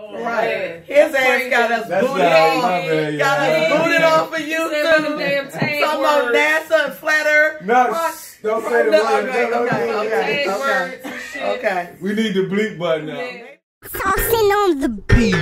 Oh, right. Man. His ass got us booted off of YouTube. Some more NASA and Flat Earth. No, don't say the word. Okay. We need the bleep button now. Saucing on the beat.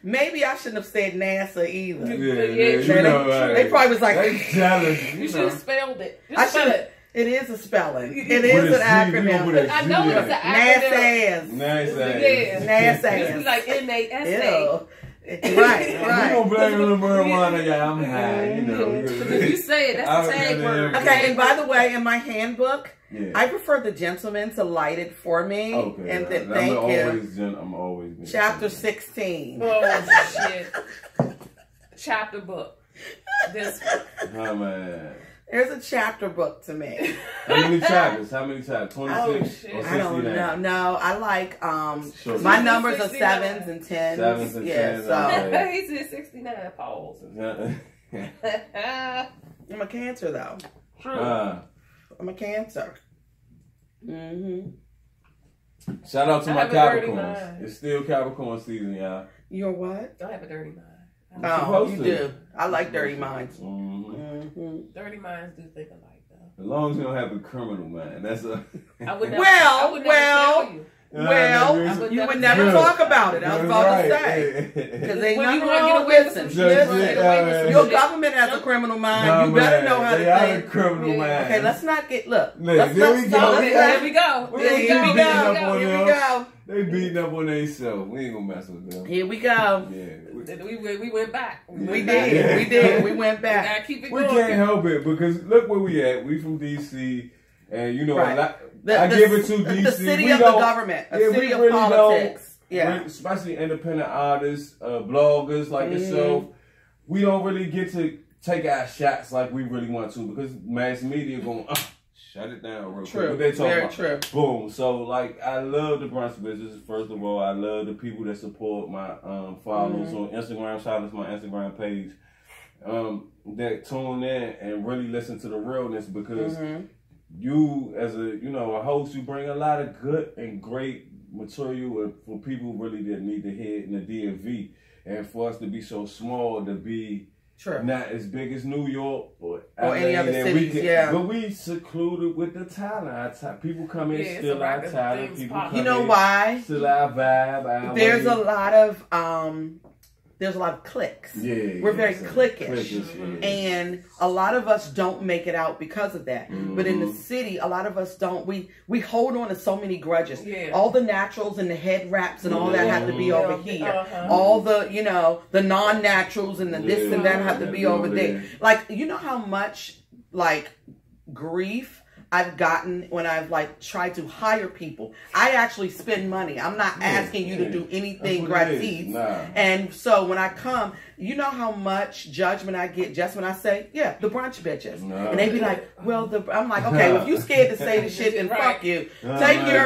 Maybe I shouldn't have said NASA either. They probably was like, you should have spelled it. It is a spelling. It is an acronym. I know it's an acronym. NASA. It's like NASA. Right. We don't blame the marijuana. Yeah, I'm high. If you say it, that's the tag word. Okay, and by the way, in my handbook, I prefer the gentleman to light it for me. Okay, and then thank you. I'm always Chapter 16. Oh shit! Chapter book. This one. Oh man. There's a chapter book to me. How many chapters? 26 or 69? I don't know. No, I like my numbers are 7s and 10s. 7s and 10s. So he said 69. Pause. I'm a Cancer though. True. I'm a Cancer. Shout out to my Capricorns. It's still Capricorn season, y'all. You're what? I have a dirty mind. Oh, you do. I like dirty minds. Dirty minds do think alike, though. As long as you don't have a criminal mind, that's a. I would never tell you. Well, you would never talk about it. I was about to say. Because they nothing wrong with listen. Your government has a criminal mind. You better know how to think. Criminal mind. Okay, let's not get, look. There we go. Here we go. They beating up on themselves. We ain't gonna mess with them. Here we go. Yeah. We went back. We did. We went back. We gotta keep it going. We can't help it because look where we at. We from DC. And you know, right. I give it to DC. The city of the government, a city of politics. Especially independent artists, bloggers like yourself. We don't really get to take our shots like we really want to because mass media going, shut it down real quick. What they talking about? True. Boom. So like, I love the brunch business. First of all, I love the people that support my followers on Instagram. Shout out to my Instagram page. That tune in and really listen to the realness because. You as a host, you bring a lot of good and great material for people really that need to hear it in the DMV, and for us to be so small to be not as big as New York or any other cities, but we secluded with the talent. People come in, still our talent. People come in, why? Still our vibe. There's a lot of clicks. We're very cliquish. And a lot of us don't make it out because of that. But in the city, a lot of us don't. We hold on to so many grudges. All the naturals and the head wraps and all that have to be over here. All the, the non-naturals and the this and that have to be over there. Like, you know how much, grief I've gotten when I've tried to hire people. I actually spend money. I'm not asking you to do anything gratis. And so when I come, you know how much judgment I get just when I say, the brunch bitches. And they be like, well, I'm like, okay, well, if you scared to say the shit, then fuck you. Take your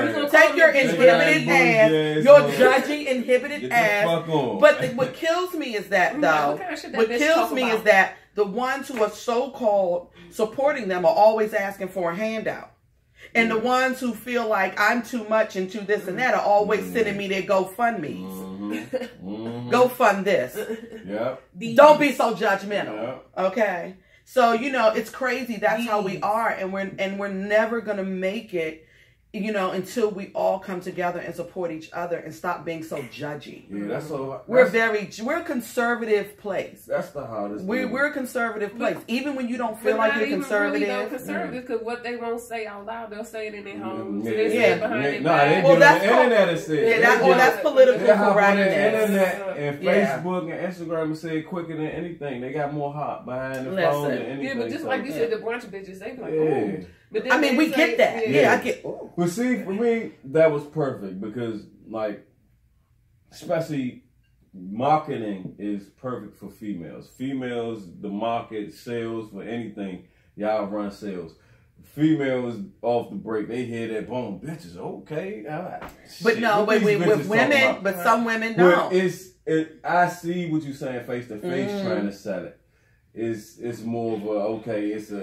inhibited ass, your judgy inhibited ass. But what kills me is that, though, what kills me is that the ones who are so-called supporting them are always asking for a handout. And the ones who feel like I'm too much and too this and that are always sending me their GoFundMes. Go fund this. Don't be so judgmental. Okay? So, it's crazy. That's how we are. And we're never going to make it, until we all come together and support each other and stop being so judgy. We're a conservative place. That's the hardest. We're a conservative place. Even when you don't feel like you're conservative. Really conservative, because what they won't say out loud, they'll say it in their homes. That's political correctness. Internet and Facebook and Instagram and say it quicker than anything. They got more heart behind the phone than anything. Yeah, but just like you said, the brunch bitches, they be like, oh. But then we get that. I get. Ooh. But see, for me, that was perfect because, especially marketing is perfect for females. Females, the market, sales, for anything, y'all run sales. Females off the break, they hear that, boom, bitches, okay. But no, with women, but some women don't. I see what you're saying face to face trying to sell it. It's more of a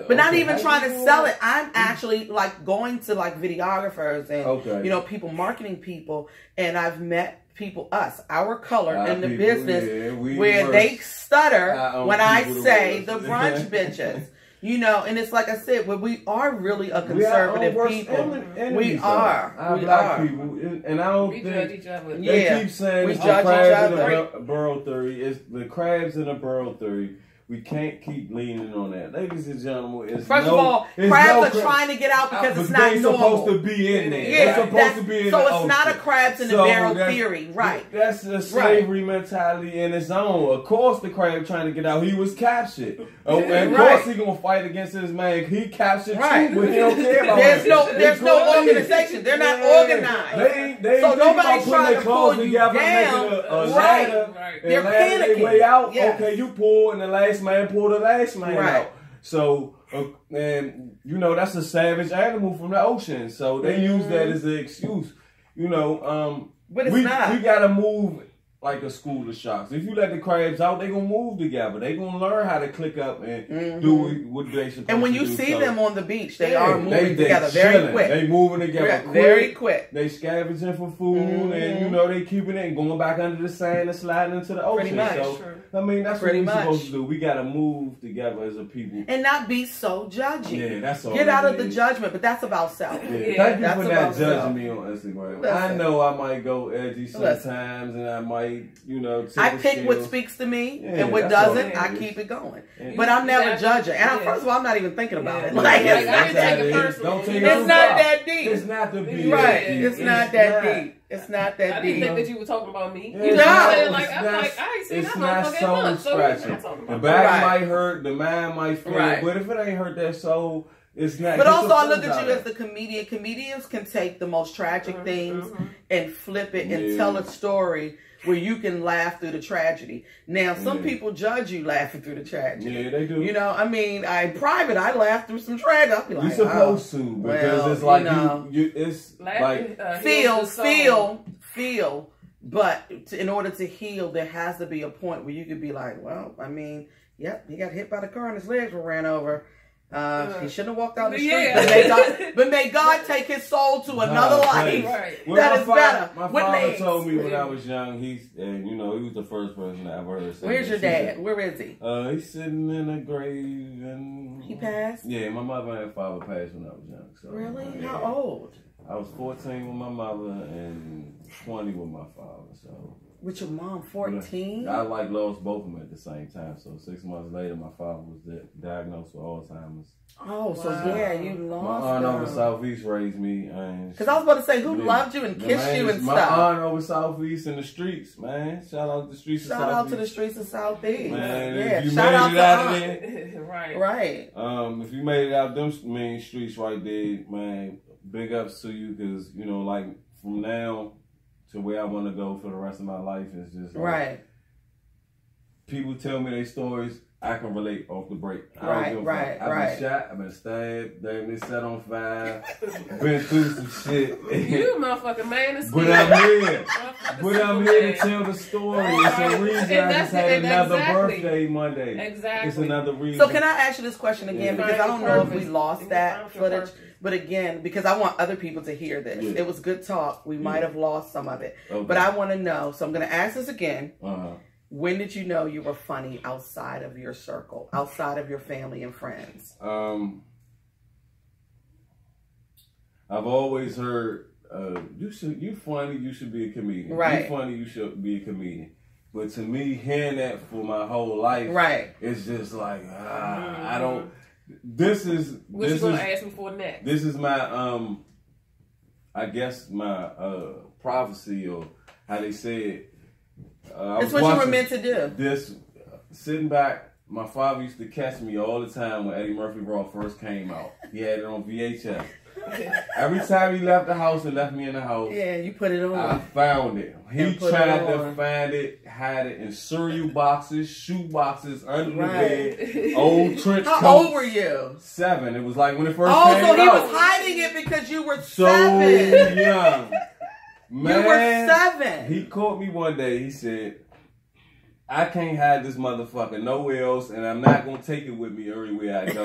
but not even trying to sell it. I'm actually like going to like videographers and you know, people, marketing people, and I've met people, our color in the people, business where they stutter when I say the brunch bitches. You know, and it's like I said, we are really a conservative people. We are. Black people, and I don't think judge each other. They keep saying it's the crabs in the barrel theory. It's the crabs in the barrel theory. We can't keep leaning on that. Ladies and gentlemen, first of all, crabs are trying to get out because it's not normal. Supposed to be in there. Yeah, they're supposed to be in the ocean. So it's not a crabs in the barrel theory, right? That's a slavery mentality in its own. Of course the crab trying to get out. He was captured. And of course he gonna fight against his man. He captured too, but he don't care about there's no organization. They're not organized. So nobody's trying to pull you down. They're panicking. Way out. Okay, you pull, and the last man pull the last man out. So, and you know, that's a savage animal from the ocean. So they use that as an excuse. You know, but it's not. We gotta move like a school of sharks. If you let the crabs out, they gonna move together. They gonna learn how to click up and do what they supposed to do. And when you see them on the beach, they are moving together very quick. They moving together quick. Very quick. They scavenging for food, and you know, they keeping it and going back under the sand and sliding into the ocean. Pretty much. So, I mean, that's what we're supposed to do. We gotta move together as a people. And not be so judgy. Yeah, that's all. Get out of the judgment, but that's about self. Yeah. Thank you for not judging me on Instagram. Listen, I know I might go edgy sometimes, and I might, you know, I pick what speaks to me, and what doesn't, I keep it going. But I'm never judging. And first of all, I'm not even thinking about it. Like, it's not that deep. It's not the deep. Right. It's not that deep. It's not that deep. I didn't think that you were talking about me. No. You know what I'm saying? Like, I'm like, I ain't seen it's that not motherfucker soul in months. scratching. The back might hurt, the mind might feel, but if it ain't hurt that soul, it's not. But also, I look at you as the comedian. Comedians can take the most tragic things and flip it and tell a story where you can laugh through the tragedy. Now, some people judge you laughing through the tragedy. Yeah, they do. You know, I mean, in private, I laugh through some tragedy. I'll be like, you're supposed to, because it's like, it's like, feel. But in order to heal, there has to be a point where you could be like, well, I mean, yep, he got hit by the car and his legs were ran over. He shouldn't have walked down the street. But may God take his soul to another life. Well, that is better. My father told me when I was young, he was the first person I ever heard say. Where's your dad? Where is he? He's sitting in a grave, and he passed? Yeah, my mother and father passed when I was young. So, really? How old? I was 14 with my mother and 20 with my father. So. With your mom, 14? I lost both of them at the same time. So 6 months later, my father was diagnosed with Alzheimer's. Oh, so yeah, you lost my aunt over Southeast raised me. Because I was about to say, who loved you and kissed you and stuff? My aunt over Southeast in the streets, man. Shout out to the streets of Southeast. Shout out to the streets of Southeast. Man, yeah, if you shout made out it to out of there. Right. If you made it out them main streets right there, man, big ups to you, because, you know, like, from now to where I want to go for the rest of my life is just like, people tell me their stories, I can relate off the break. I've been shot, I've been stabbed, been set on fire, been through some shit. You motherfucking man is But I'm here to tell the story. It's a reason I just had another birthday Monday. Exactly. It's another reason. So can I ask you this question again? Because I don't know if we lost that footage. But again, because I want other people to hear this. It was good talk. We might have lost some of it. But I want to know. So I'm going to ask this again. When did you know you were funny outside of your circle, outside of your family and friends? I've always heard, you funny, you should be a comedian. Right. You funny, you should be a comedian. But to me, hearing that for my whole life, it's just like, I don't. What you gonna ask me for next? This is my I guess my prophecy, or how they say it. It's what you were meant to do. This sitting back, my father used to catch me all the time when Eddie Murphy Raw first came out. He had it on VHS. Every time he left the house and left me in the house, you put it on. I found it. He tried to find it, had it in cereal boxes, shoe boxes, under the bed, old trench coats. How old were you? 7. It was like when it first came out. Oh, so he was hiding it because you were so 7. young. Man, you were 7. He caught me one day. He said, I can't have this motherfucker nowhere else, and I'm not gonna take it with me everywhere I go.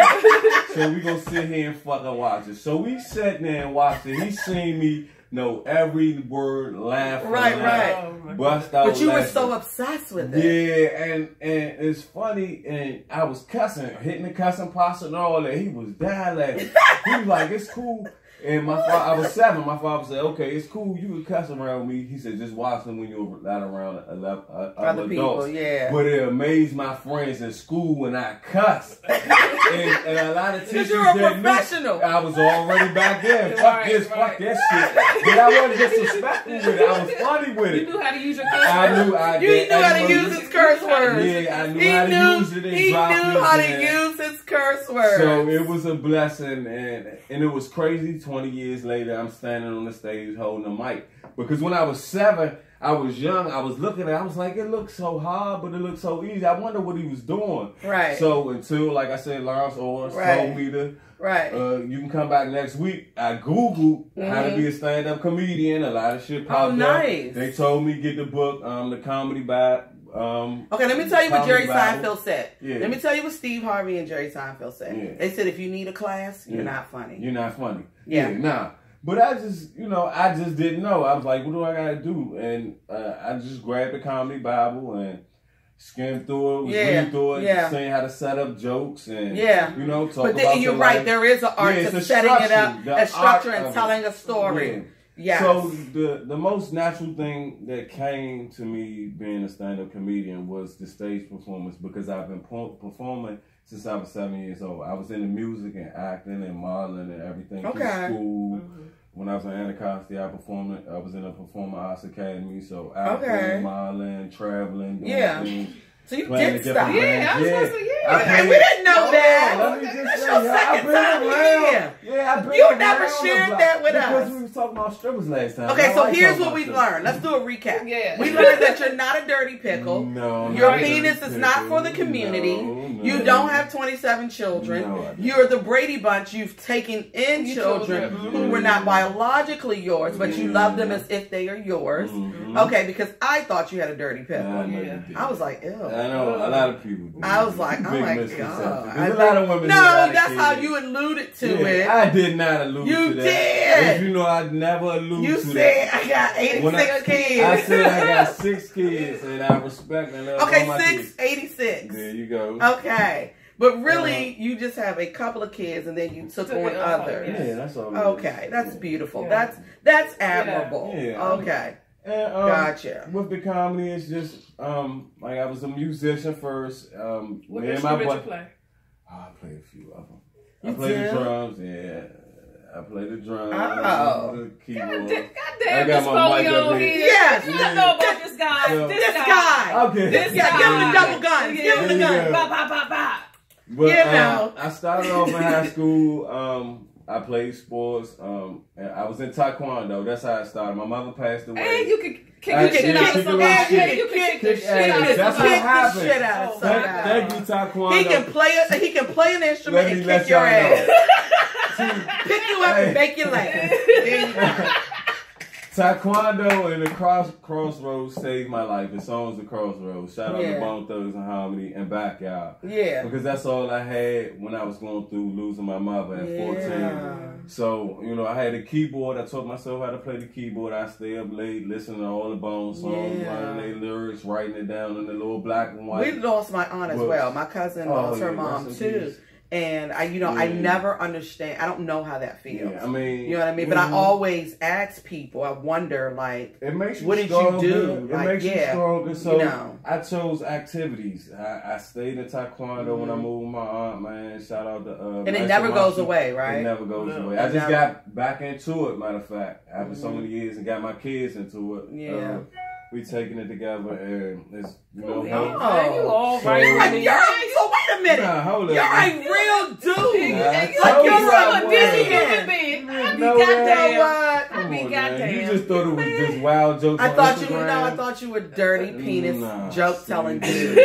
So we gonna sit here and fucking watch it. So we sat there and watched it. He seen me know every word, laugh, right. Bust out. But you laughing. were so obsessed with it. Yeah, and it's funny, and I was cussing, hitting the cussing pasta and all that. He was dying laughing. He was like, "It's cool." And my father, I was 7. My father said, "Okay, it's cool. You can cuss around me." He said, "Just watch them when you're not around other people." adults." Yeah. But it amazed my friends in school when I cussed. and a lot of teachers you're a that professional. knew I was already back there. Fuck this, fuck that shit. But I wasn't disrespectful with it. I was funny with it. You knew how to use your curse I words. knew I You did. knew how to use his curse words. Yeah, I knew how to use it. And He drop knew it how to in. use his curse words. So it was a blessing, and it was crazy. 20 years later, I'm standing on the stage holding a mic. Because when I was 7, I was young. I was looking at it. I was like, it looks so hard, but it looks so easy. I wonder what he was doing. Right. So until, like I said, Lawrence Owens told me to, you can come back next week. I Googled how to be a stand-up comedian. A lot of shit popped up. They told me get the book, The Comedy By... okay, let me tell you what Jerry Seinfeld said. Yeah. Let me tell you what Steve Harvey and Jerry Seinfeld said. Yeah. They said, if you need a class, you're not funny. You're not funny. Yeah. Nah. But I just didn't know. I was like, what do I got to do? And I just grabbed the Comedy Bible and skimmed through it, read through it, saying how to set up jokes and, talk but about you're right. life. There is an art to setting it up, a structure and telling a story. Yeah. Yes. So the most natural thing that came to me being a stand-up comedian was the stage performance, because I've been performing since I was 7 years old. I was into music and acting and modeling and everything through school. When I was in Anacostia, I was in a performing arts academy, so acting, modeling, traveling, doing things. So you did stuff. Yeah, I was going to say, we didn't know that. Let me just That's say, your second time here. Yeah, I've been You never shared that with us. Because we was talking about strippers last time. Okay, so here's what we've learned. Let's do a recap. Yeah. We learned that you're not a dirty pickle. No. Your penis is not for the community. No. You don't have 27 children. No, You're the Brady Bunch. You've taken in children who were not biologically yours, but you love them as if they are yours. Okay, because I thought you had a dirty pickle. I was like, ew. I know a lot of people do. I was like, oh my There's God. a lot of women. No, that's how you alluded to it. I did not allude to that. You did. If you know, I never allude to that. You said I got 86 kids. I said I got 6 kids, and I respect and love all my kids. 86. There you go. Okay. But really, you just have a couple of kids, and then you took on others. Yeah, that's all. Okay, that's beautiful. That's admirable. Yeah. Okay. And, Gotcha. With the comedy, it's just like I was a musician first. What instrument you play? Oh, I played a few of them. You I played did? the drums. Yeah, I played the drums. Oh. The keyboard. God damn, I got my mic up here. Yes. You don't know about this guy. So- This guy. Okay. This Yeah, guy. give him the double gun. Give him the gun. Ba, ba, ba, ba. But You know. I started off in high school. I played sports. And I was in Taekwondo. That's how I started. My mother passed away. Hey, you can kick the shit out of somebody. Hey, you can kick the shit out of That's what somebody. happened. Shit out of somebody. Thank you, Taekwondo. He can play an instrument Let me and let kick your y'all know. ass. Pick you up and make you laugh. There you go. Taekwondo and the Crossroads saved my life. The songs the Crossroads. Shout out to Bone Thugs and Harmony and Backyard. Yeah. Because that's all I had when I was going through losing my mother at 14. So, I had a keyboard. I taught myself how to play the keyboard. I stay up late listening to all the Bone songs, learning their lyrics, writing it down in the little black and white. We lost my aunt as well. My cousin lost her mom too. And I never understand. I don't know how that feels. Yeah, I mean, you know what I mean. But I always ask people. I wonder, like, it makes you what did stronger. you do? It like, makes you stronger. So I chose activities. I stayed in Taekwondo when I moved with my aunt. Man, shout out to and it never goes away, right? It never goes away. I just got back into it. Matter of fact, after so many years, and got my kids into it. Yeah. We taking it together, and it's you all right. So wait a minute. Nah, hold up. You're a real dude. You're a busy human being. I be goddamn. You just thought it was just wild jokes. I thought you were dirty penis joke telling dude.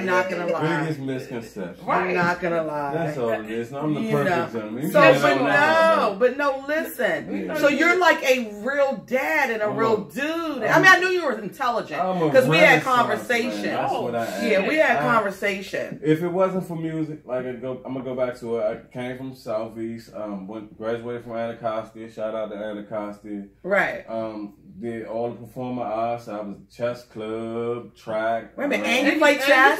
I'm not gonna lie. Biggest misconception. I'm not gonna lie. That's all it is. I'm the perfect gentleman. But no, listen. So you're like a real dad and a real dude. I mean, I knew you were intelligent because we had conversation. That's what I am. Yeah, we had conversation. If it wasn't for music, like I'm gonna go back to it. I came from Southeast. Graduated from Anacostia. Shout out to Anacostia. Right. Did all the performing arts. I was chess club, track. Wait a minute, and you play chess?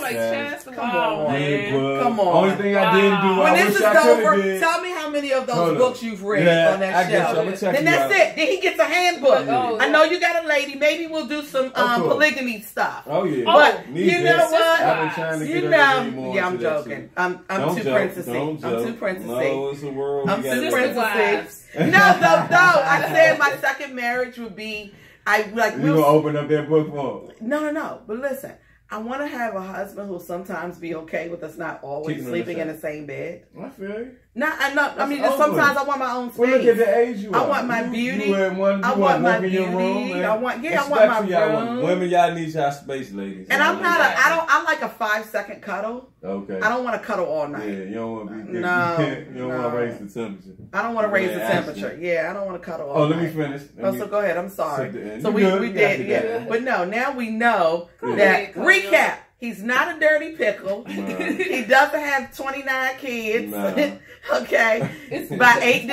Come on, man. Come on. Only thing I didn't do. When this is over, tell me how many of those books you've read on that show. Then that's it. Then he gets a handbook. I know you got a lady. Maybe we'll do some polygamy stuff. Oh yeah. But you know what? I've been trying to get her more. Yeah, I'm joking. I'm too princessy. I'm too princessy. No, it's a world. I'm too princessy. No. I said my second marriage would be. You gonna open up that book for him? No. But listen, I want to have a husband who'll sometimes be okay with us not always sleeping in the same bed. I feel you. I mean, sometimes I want my own space. Well, look at the age you are. I want my beauty. I want my beauty. I want my room. Women, y'all need y'all space, ladies. And I like a 5-second cuddle. Okay. I don't want to cuddle all night. Yeah, you don't want to be. You don't want to raise the temperature. I don't want to raise the temperature. Yeah, I don't want to cuddle all night. Let me finish. So go ahead. I'm sorry. So we did. Yeah. But no, now we know that. Recap. He's not a dirty pickle. He doesn't have 29 kids. Okay. By 8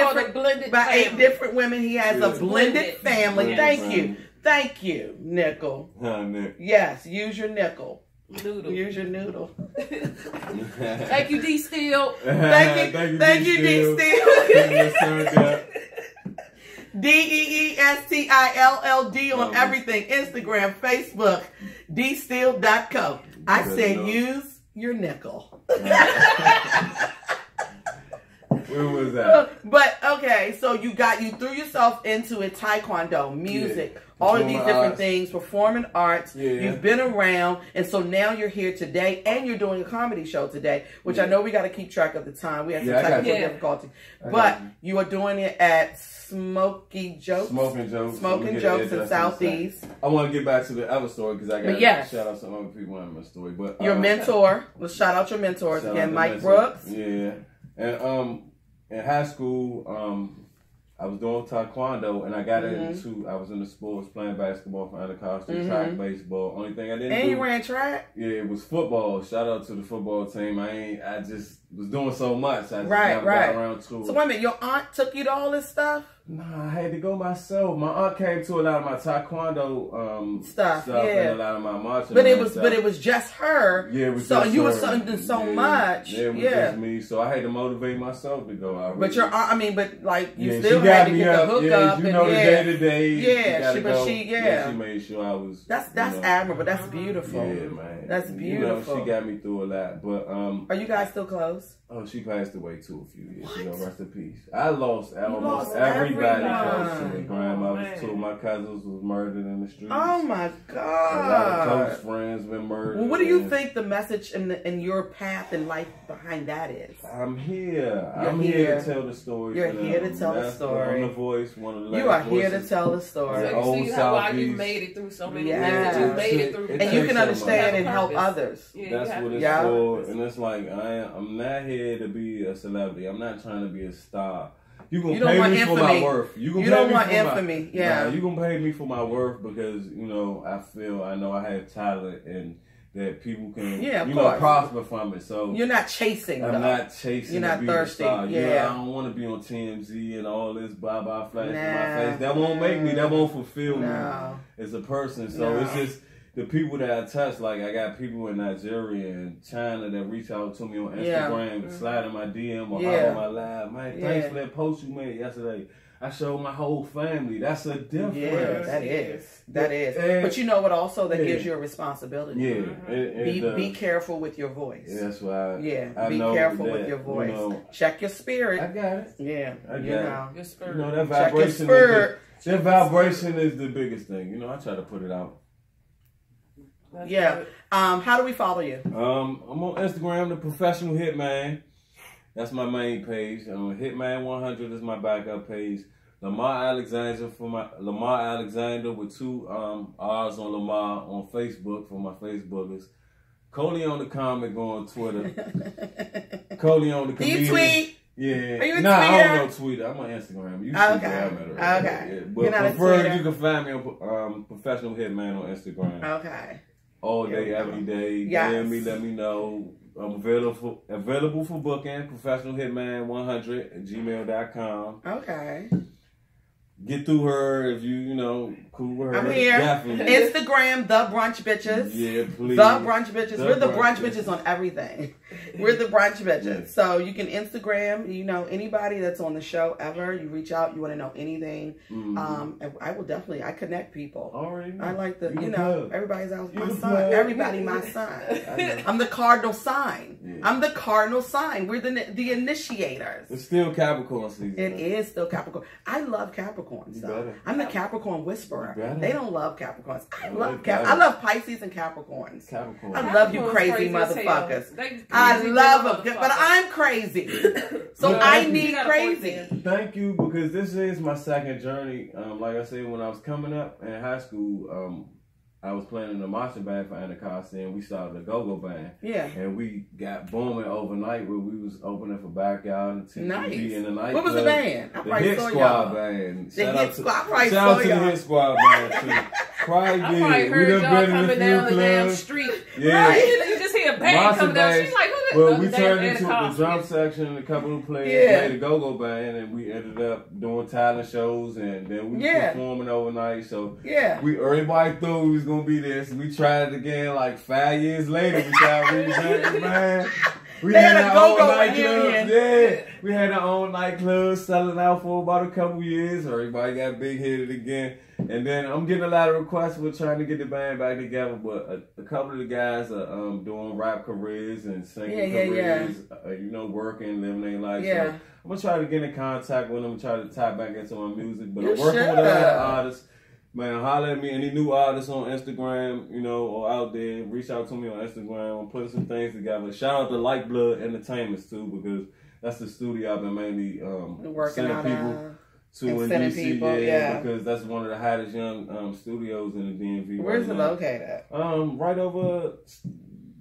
different women. He has a blended family. Thank you, nickel. Nick. Yes, use your nickel. Noodle. Use your noodle. Thank you, D. Steele. Thank you, D. Steele. DEESTILLD on everything. Instagram, Facebook, dsteele.co. I said use your nickel. Where was that? But okay, so you threw yourself into it, taekwondo, music, all of these different things, performing arts. You've been around, and so now you're here today, and you're doing a comedy show today, which I know we got to keep track of the time. We had some technical difficulty, but you are doing it at Smoking Jokes in Southeast. I want to get back to the other story because I got to shout out some other people in my story. But your mentor, let's shout out your mentors again, Mike Brooks. Yeah, and in high school, I was doing taekwondo, and I got into. I was in the sports, playing basketball for Anacostia, track, baseball. Only thing I didn't do. And you ran track? Yeah, it was football. Shout out to the football team. I just was doing so much. I just got around to it. So wait a minute, your aunt took you to all this stuff? Nah, I had to go myself. My aunt came to a lot of my taekwondo stuff and a lot of my marching. But it was just her. Yeah, it was so just you her. were doing so much. Yeah, it was just me. So I had to motivate myself to go. But your aunt, you still had to get the hookup. You know, the day to day. Yeah, she made sure I was. That's admirable. That's beautiful. Yeah, man. That's beautiful. She got me through a lot. But are you guys still close? Oh, she passed away too a few years ago. Rest in peace. I lost almost everybody close to me. Grandmothers too. My cousins was murdered in the streets. Oh my God! A lot of close friends been murdered. Well, what do you think the message and your path in life behind that is? I'm here. I'm here to tell the story. You're here to tell the story. I'm the voice. One of the You are here to tell the story. So you see how you made it through so many things that you made it through, and you can understand and help others. That's what it's for. And it's like I'm not here to be a celebrity. I'm not trying to be a star. You gonna pay me for my worth. You don't want infamy. Yeah. You gonna pay me for my worth because I know I have talent and that people can prosper from it. So you're not chasing. I'm not chasing. You're not thirsty. Yeah. I don't want to be on TMZ and all this blah flash in my face. That won't make me. That won't fulfill me as a person. So it's just. The people that I touch, like I got people in Nigeria and China that reach out to me on Instagram, slide in my DM or hop on my live. Man, thanks for that post you made yesterday. I showed my whole family. That's a difference. Yeah, that is. And, but you know what? Also, that gives you a responsibility. Yeah, be careful with your voice. Yeah, that's why. Be careful with your voice. Check your spirit. I got it. Yeah, I got it. Your spirit. That vibration. That vibration is the biggest thing. I try to put it out. That's how do we follow you? I'm on Instagram, the Professional Hitman. That's my main page. Hitman 100 is my backup page. Lamar Alexander with 2 R's on Lamar on Facebook for my Facebookers. Corleone Da Comic on Twitter. Corleone Da Comedian. Do you tweet? Yeah. Are you a nah, tweeter? I don't know Twitter. I'm on Instagram. You see Okay. Yeah. But preferred, you can find me on Professional Hitman on Instagram. Okay. All day, every day. Yes. DM me, let me know. I'm available for booking. Professional Hitman 100@gmail.com. Okay. Get through her if you know, cool with her. I'm here. Definitely. Instagram, The Brunch Bitches. Yeah, please. The Brunch Bitches. We're the Brunch Bitches on everything. We're the Brunch Bitches. Yeah. So you can Instagram, you know, anybody that's on the show ever. You reach out, you want to know anything. I will definitely, I connect people. Already. I like the, you know, everybody's out my sign. Everybody my sign. I'm the cardinal sign. Yeah. I'm the cardinal sign. We're the initiators. It's still Capricorn season. It is still Capricorn. I love Capricorns though. I'm the Capricorn whisperer. They don't love Capricorns. I love Pisces and Capricorns. Capricorn. I love you crazy motherfuckers. I love them, but I'm crazy. So I need crazy. Thank you, because this is my second journey. Like I said, when I was coming up in high school, I was playing in the marching band for Anacostia, and we started a go-go band. Yeah. And we got booming overnight where we was opening for Backyard and TV in the night. What was the band? The Hit Squad band. The Hit Squad. Shout out to the Hit Squad band too. Probably I probably heard y'all coming down the damn street. Yeah. Right. You just hear a band coming down. She's like, who well, we turned into the drum section, a couple of players played a go-go band, and we ended up doing talent shows, and then we performing overnight. So everybody thought we was gonna be there. So we tried it again like 5 years later. We tried to revamp the band. We had our own nightclub. Yeah, we had our own nightclub selling out for about a couple years. Everybody got big headed again. And then I'm getting a lot of requests for trying to get the band back together, but a couple of the guys are doing rap careers and singing careers, you know, working, living their life. So I'm going to try to get in contact with them and try to tie back into my music. But I'm working with a lot of artists. Man, holler at me. Any new artists on Instagram, you know, or out there, reach out to me on Instagram. I'm putting some things together. Shout out to Lightblood Entertainments, too, because that's the studio I've been mainly sending people to in DC, because that's one of the hottest young studios in the DMV. Where's it located at? Right over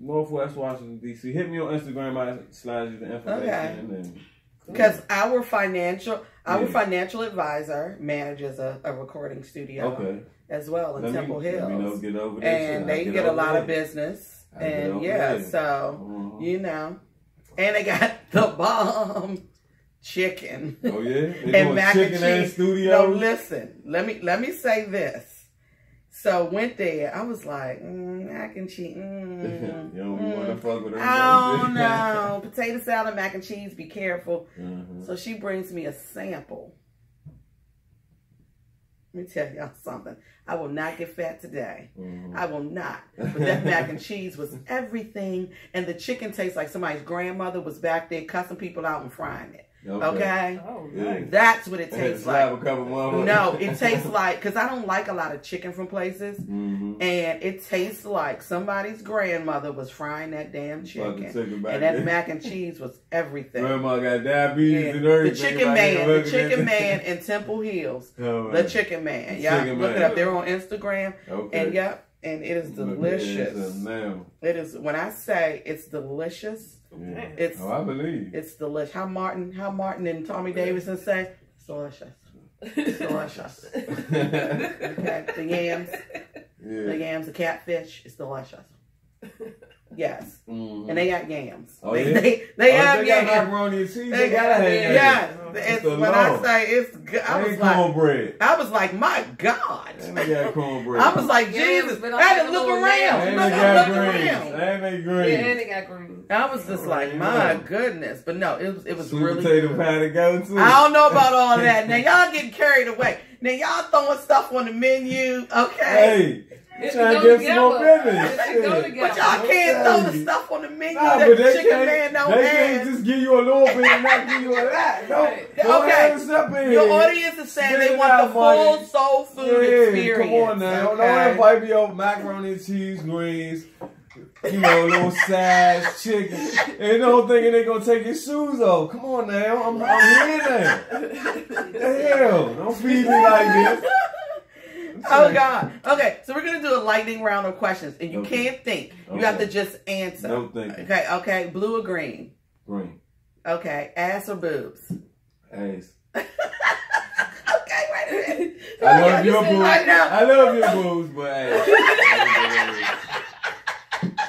Northwest Washington, DC. Hit me on Instagram. I slide you the information. Because our financial advisor manages a recording studio as well in Temple Hills. Get over there, and they get a lot of business. And so you know, and they got the bomb chicken. Oh yeah, and mac and cheese. Studio. No, listen. Let me say this. So went there. I was like, mac and cheese. You don't want to fuck with her. Oh no, potato salad, mac and cheese. Be careful. So she brings me a sample. Let me tell y'all something. I will not get fat today. I will not. But that mac and cheese was everything, and the chicken tastes like somebody's grandmother was back there cussing people out and frying it. Okay? Oh, nice. That's what it tastes like. No, it tastes like, because I don't like a lot of chicken from places, and it tastes like somebody's grandmother was frying that damn chicken. And that mac and cheese was everything. Grandma got diabetes and everything. The chicken man in Temple Hills. The chicken man. Look it up. They're on Instagram. And and it is delicious. It is, when I say it's delicious, it's I believe it's delicious. How Martin and Tommy Davidson say, it's delicious. It's delicious. Okay. The yams, the catfish, it's delicious. Yes. And they got yams. They have yams. Macaroni and cheese. They gotta have yams. Yes. When I say it's good, I was like, my God. They got cornbread. I was like, Jesus. I had to look around. And they got greens. Yeah, and they got greens. I was just like, my goodness. But no, it was sweet really potato good. pie to go to. I don't know about all that. Now, y'all getting carried away. Now, y'all throwing stuff on the menu. Okay. Hey, trying to get some more business. But y'all can't throw the stuff on the menu that the chicken man don't have. They can't just give you a little bit and not give you a lot. Okay. Your audience is saying they want the full soul food experience. Come on now. Don't invite me over macaroni and cheese, greens, you know, little size chicken. And don't thinking they're going to take your shoes off. Come on now. I'm here now. The hell. Don't feed me like this. Oh God. Okay, so we're gonna do a lightning round of questions, and you can't think. You have to just answer. No thinking. Okay. Blue or green? Green. Okay. Ass or boobs? Ass. Okay, wait a minute. I love your boobs. I love your boobs, but ass.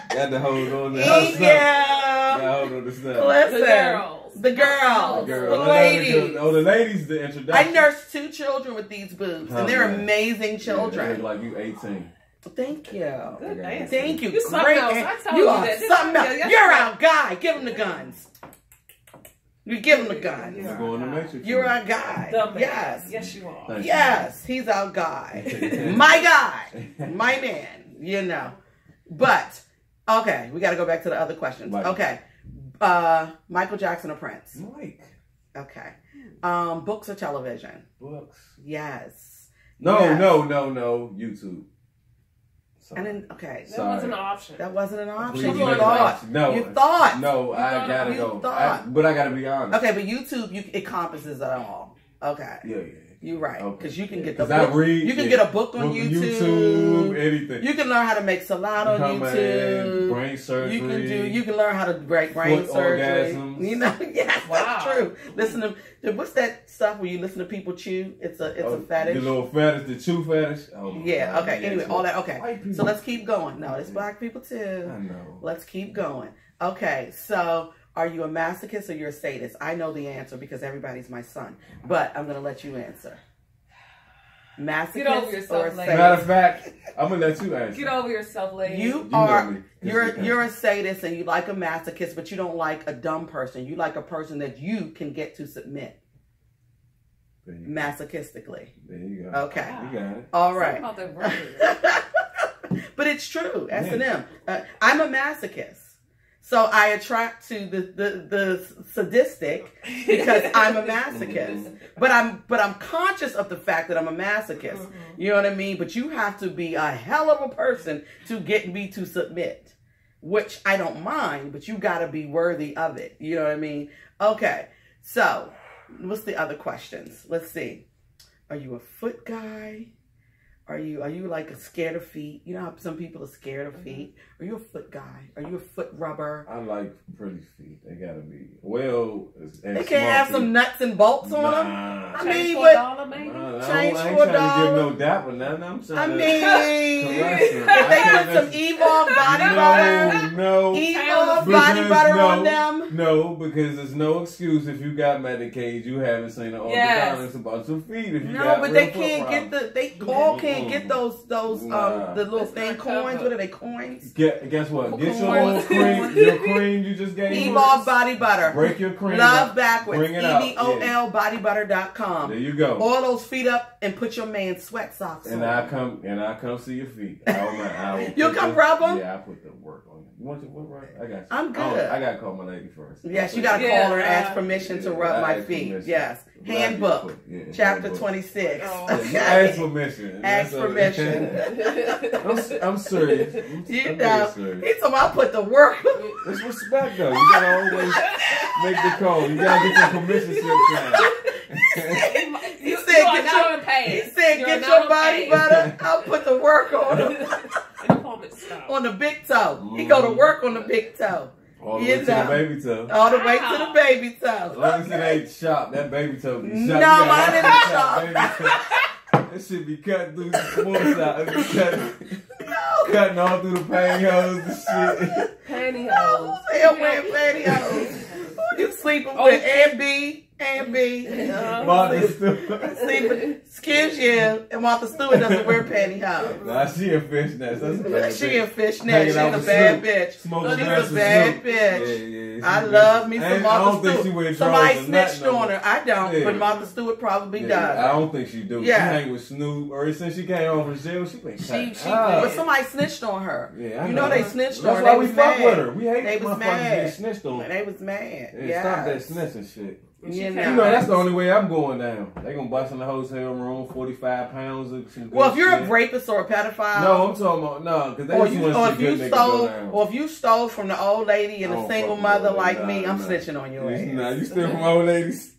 Got to hold on to stuff. Got to hold on to stuff. Listen. The girls. The ladies. The ladies, the introduction. I nursed 2 children with these boobs, and they're amazing children. Yeah, they look like you 18. Thank you. Good Thank you. You're something else. I told you you are that. something else. You're our guy. Give him the guns. You give him the guns. You're our guy. Yes. Yes, you are. Thank yes, he's our guy. My guy. My man. You know. But, okay, we got to go back to the other questions. Mike. Okay. Michael Jackson or Prince? Mike. Okay. Books or television? Books. Yes. No. YouTube. And then, okay. That wasn't an option. That wasn't an option. Please, You thought. No. You thought. No, I gotta go. But I gotta be honest. Okay, but YouTube, it encompasses it all. Okay. Yeah. You're right. Because you can get the book. You can get a book on YouTube. Anything. You can learn how to make salad on YouTube. Brain surgery. You can learn how to break brain surgery. Orgasms. You know, yes, that's true. Listen to what's that stuff where you listen to people chew? It's a fetish. The little fetish, the chew fetish. Oh yeah. God. Okay. Anyway, all that. Okay. So let's keep going. No, it's black people too. I know. Let's keep going. Okay. So. Are you a masochist or you're a sadist? I know the answer because everybody's my son. But I'm going to let you answer. Masochist Get over yourself, or lady. sadist? Matter of fact, I'm going to let you answer. Get over yourself, lady. You're a sadist and you like a masochist, but you don't like a dumb person. You like a person that you can get to submit. Masochistically. There you go. Okay. You got it. All right. But But it's true. S&M. I'm a masochist. So I attract to the sadistic because I'm a masochist. But I'm conscious of the fact that I'm a masochist. You know what I mean? But you have to be a hell of a person to get me to submit, which I don't mind, but you got to be worthy of it. You know what I mean? Okay. So what's the other questions? Let's see. Are you a foot guy? Are you like scared of feet? You know how some people are scared of feet? Are you a foot guy? Are you a foot rubber? I like pretty feet. They gotta be they can't have some nuts and bolts on them. I mean, but change for $4. I ain't trying to give no dapper nothing. I'm trying if they put some Evolve body butter, Evolve body butter on them. No, because there's no excuse if you got Medicaid, you haven't seen an orthodontist about your feet. If you got but they can't get can't get those the little thin coins. What are they, coins? Guess what? Get your own cream. Your cream you just gave. Evolve body butter. Break your cream. Love backwards. Bring it out. EVOLbodybutter.com. There you go. Oil those feet up and put your man's sweat socks on. I come see your feet. You'll come rub them? Yeah, I put the work on you. You want your work right? I got you. I'm good. I gotta call my lady first. Yes, you gotta call her and ask permission to rub my feet. Yes. Handbook, chapter 26. Okay. Ask permission. Ask permission. I'm serious. You know, he's talking about put the work. It's respect though. You gotta always make the call. You gotta get your permission slip. He said, get your body butter. I'll put the work on him. On the big toe. He go to work on the big toe. All the way to the baby toe. All the way to the baby toe. As long as it ain't chopped, that baby toe be chopped. No, mine isn't chopped. That should be cutting through the sports out. Cutting all through the pantyhose and shit. Pantyhose. Hell wearing pantyhose. You sleeping with and B. Martha Stewart. Sleeping, excuse you, and Martha Stewart doesn't wear pantyhose. Nah, she in fishnets. That's a bad She in fishnets. She's a bad bitch. She's a bad bitch. I love me some Martha Stewart. Somebody snitched on her. I don't, but Martha Stewart probably does. I don't think she do. Yeah. She hang with Snoop, or since she came home from jail, she been but somebody snitched on her. Yeah, you know they snitched on her. That's why we fuck with her. We hate they was motherfuckers mad. get snitched on. They was mad. Yeah, stop that snitching shit. You know, that's the only way I'm going down. They gonna bust in the hotel room, 45 pounds of some good Well, if you're shit. a rapist or a pedophile, no, I'm talking about because they just want to see good niggas go down. Or if you stole from the old lady and a single mother like me, I'm snitching on your ass. Nah, you steal from old ladies,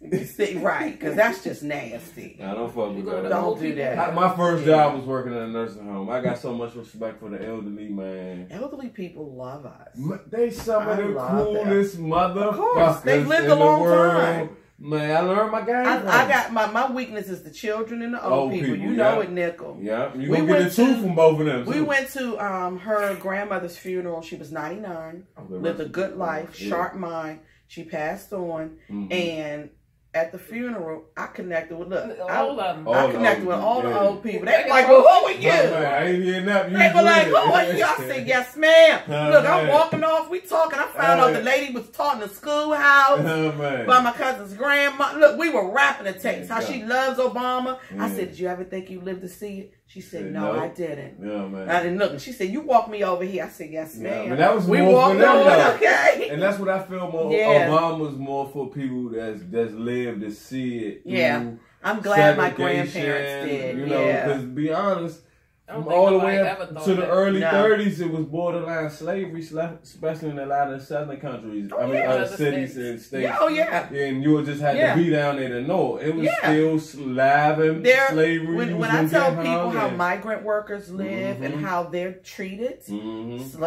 right? Because that's just nasty. I don't fuck with that. Don't do that. My first job was working in a nursing home. I got so much respect for the elderly, man. Elderly people love us. They some of the coolest motherfuckers. They've lived a long time. Man, I learned my game. I got my weakness is the children and the old people. You know it, Nickel. Yeah, you gonna get the two from both of them. We went to her grandmother's funeral. She was 99, lived a good life, sharp mind. She passed on, and at the funeral, I connected with all of them. I connected with all the old people. They were like, "Well, who are you?" I ain't hearing that. They were like, "Who are you?" I said, "Yes, ma'am." Look, I'm walking off. We talking. I found out the lady was taught in the schoolhouse by my cousin's grandma. Look, we were rapping the text. How she loves Obama. I said, "Did you ever think you lived to see it?" She said, "No, I didn't." Yeah, man. I didn't look. She said, "You walk me over here." I said, "Yes, ma'am." But that was we more walked for them, on, okay. And that's what I feel more. Obama's more for people that's lived to see it. Yeah, I'm glad my grandparents did. You know, because to be honest, all the way up to the early 30s, it was borderline slavery, especially in a lot of southern countries. Other cities and states. Oh, yeah. And you just had to be down there to know. It was still slavery. When I tell people how migrant workers live and how they're treated,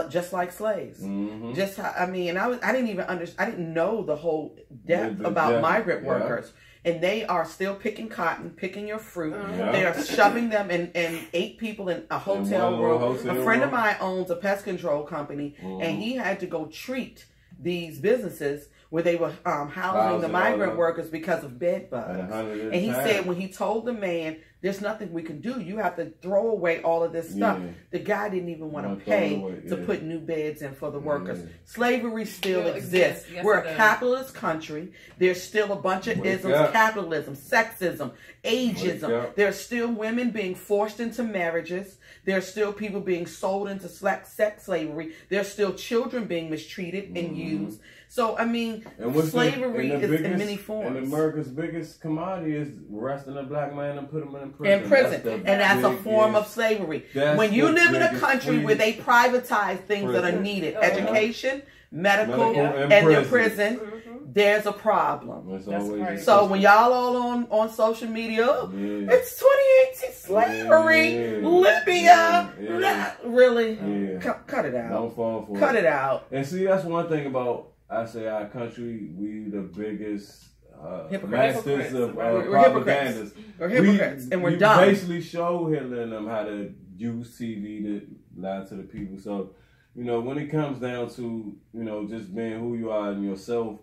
just like slaves. Just how, I didn't know the whole depth about migrant workers. And they are still picking cotton, picking your fruit. They are shoving them in 8 people in a hotel room. A friend of mine owns a pest control company, and he had to go treat these businesses where they were housing the migrant workers because of bed bugs. And he said when he told the man, "There's nothing we can do. You have to throw away all of this stuff." The guy didn't even want to pay to put new beds in for the workers. Slavery still exists. Yes, we're a capitalist country. There's still a bunch of isms: capitalism, sexism, ageism. There's still women being forced into marriages. There's still people being sold into sex slavery. There's still children being mistreated and used. So, I mean, slavery is in many forms. And America's biggest commodity is arresting a black man and put him in prison. And that's a form of slavery. When you live in a country where they privatize things that are needed, education, medical, and their prison, there's a problem. So when y'all all on social media, it's 2018 slavery, Libya, really, cut it out. Don't fall for it. Cut it out. And see, that's one thing about, I say, our country, we the biggest masters of propagandas. We're hypocrites, and we're dumb. We basically show Hitler and them how to use TV to lie to the people. So, you know, when it comes down to, you know, just being who you are and yourself,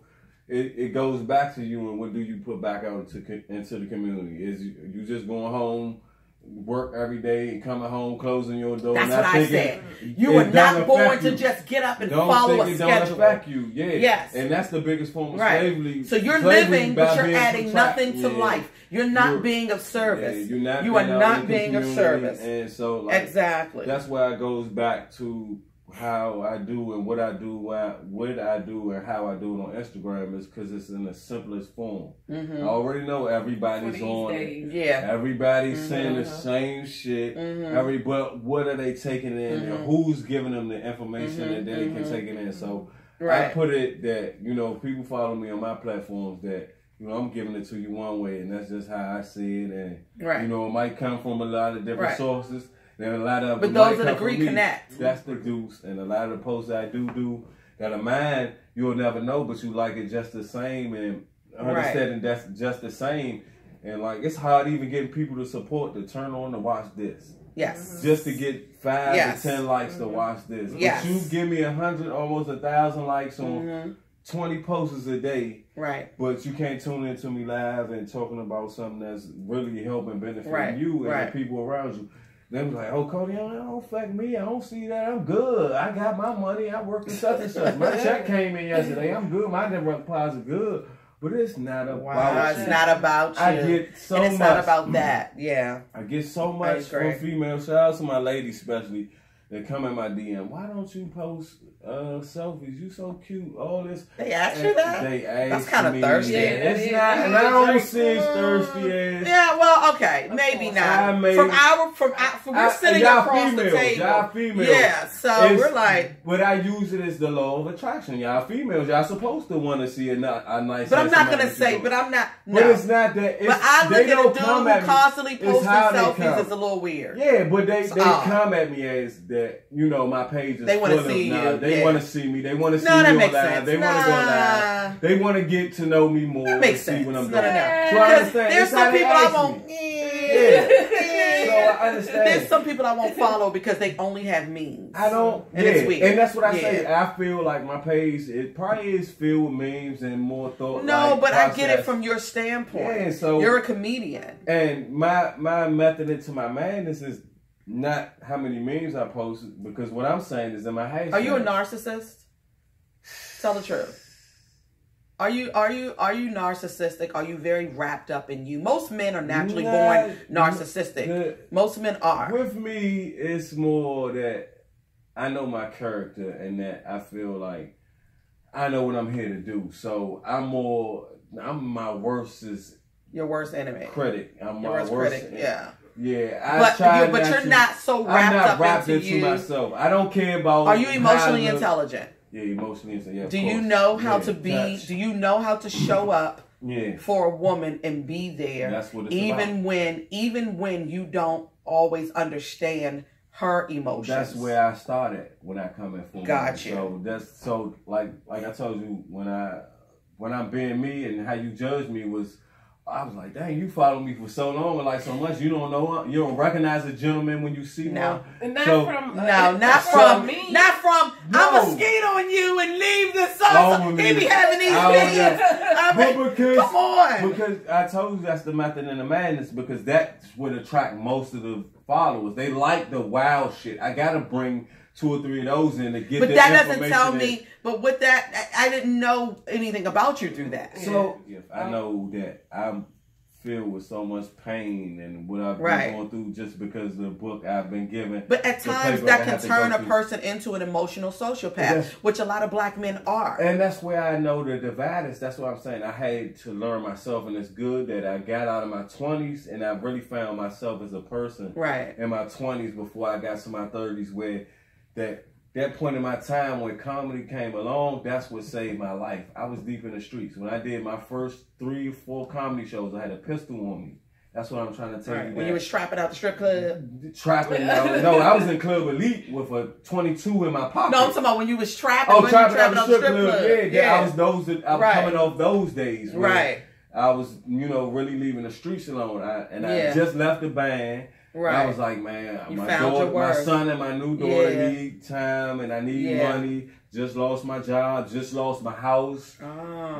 it goes back to you and what do you put back out into the community. Is you just going home, work every day, and coming home, closing your door. That's what I said. You were not born to just get up and follow a schedule. Don't affect you. Yes. And that's the biggest form of slavery. So you're living, but you're adding nothing to life. You're not being of service. You are not being of service. And so, exactly. That's why it goes back to how I do and what I do, what I do and how I do it on Instagram is because it's in the simplest form. I already know everybody's on it. Everybody's saying the same shit. But what are they taking in and who's giving them the information that they can take it in? So I put it that, you know, people follow me on my platforms that, you know, I'm giving it to you one way and that's just how I see it. And, you know, it might come from a lot of different sources. There are a lot of, but those are the Greek connect. That's the deuce, and a lot of the posts I do that are mine, you'll never know, but you like it just the same, and understanding that's just the same, and like it's hard even getting people to support to turn on to watch this. Just to get 5 to 10 likes to watch this. But you give me 100, almost 1,000 likes on 20 posts a day. But you can't tune into me live and talking about something that's really helping benefit you and the people around you. They was like, "Oh, Cody, don't affect me. I don't see that. I'm good. I got my money. I worked in such and such. My check came in yesterday. I'm good. My net deposit good." But it's not about you. It's not about you. I get so much. And it's not about that. I get so much from females. Shout out to my ladies especially. They come in my DM. Why don't you post selfies? You so cute. All this. They ask you that? They ask That's kind of thirsty. Yeah, it's not. And I don't see it's thirsty as. Yeah, well, okay, maybe not. From we're sitting across the table. Y'all females. Yeah, so we're like. But I use it as the law of attraction. Y'all females, y'all supposed to want to see a nice. But I'm not gonna say. But I'm not. No. But it's not that. But I look at a dude who constantly posting selfies. It's a little weird. Yeah, but they come at me as that. You know, my page is. They want to see you. They want to see me. They want to see me on live. They want to go live. They want to get to know me more. That makes sense. See what I'm doing. Because there's some people I won't. So I understand. There's some people I won't follow because they only have memes. I don't. And it's weird. And that's what I say. I feel like my page, it probably is filled with memes and more thought. No, but process. I get it from your standpoint. Yeah, so you're a comedian. And my method into my madness is not how many memes I post, because what I'm saying is in my hashtag. Are you a narcissist? Tell the truth. Are you narcissistic? Are you very wrapped up in you? Most men are naturally born narcissistic. Most men are. With me, it's more that I know my character and that I feel like I know what I'm here to do. So I'm my worst is your worst enemy. Critic. I'm your my worst critic. Yeah. Yeah, but you're not so wrapped into you. Myself. I don't care about. Are you emotionally intelligent? Yeah, emotionally intelligent. Do you know how to be? Touch. Do you know how to show up? For a woman and be there. That's what it's even when you don't always understand her emotions. That's where I started when I come in for Gotcha. So like I told you when I'm being me and how you judge me was. I was like, dang, you followed me for so long and like so much. You don't know, you don't recognize a gentleman when you see one. Not from. I'm a skate on you and leave the sauce. He be having these videos. Come on. Because I told you that's the method in the madness, because that's what attract most of the followers. They like the wild shit. I gotta bring 2 or 3 of those in to get. But that doesn't tell me. But with that, I didn't know anything about you through that. So if I know that I'm filled with so much pain and what I've been going through just because of the book I've been given. But at times that can turn a person into an emotional sociopath, which a lot of black men are. And that's where I know the divide is. That's what I'm saying. I had to learn myself, and it's good that I got out of my 20s and I really found myself as a person in my 20s before I got to my 30s, where that point in my time when comedy came along, that's what saved my life. I was deep in the streets. When I did my first 3 or 4 comedy shows, I had a pistol on me. That's what I'm trying to tell you. When you was trapping out the strip club? Trapping. No, I was in Club Elite with a 22 in my pocket. No, I'm talking about when you was trapping. Oh, trapping out the strip club. Yeah. I was coming off those days. I was, really leaving the streets alone. I just left the band. I was like, man, my son and my new daughter need time, and I need money. Just lost my job. Just lost my house.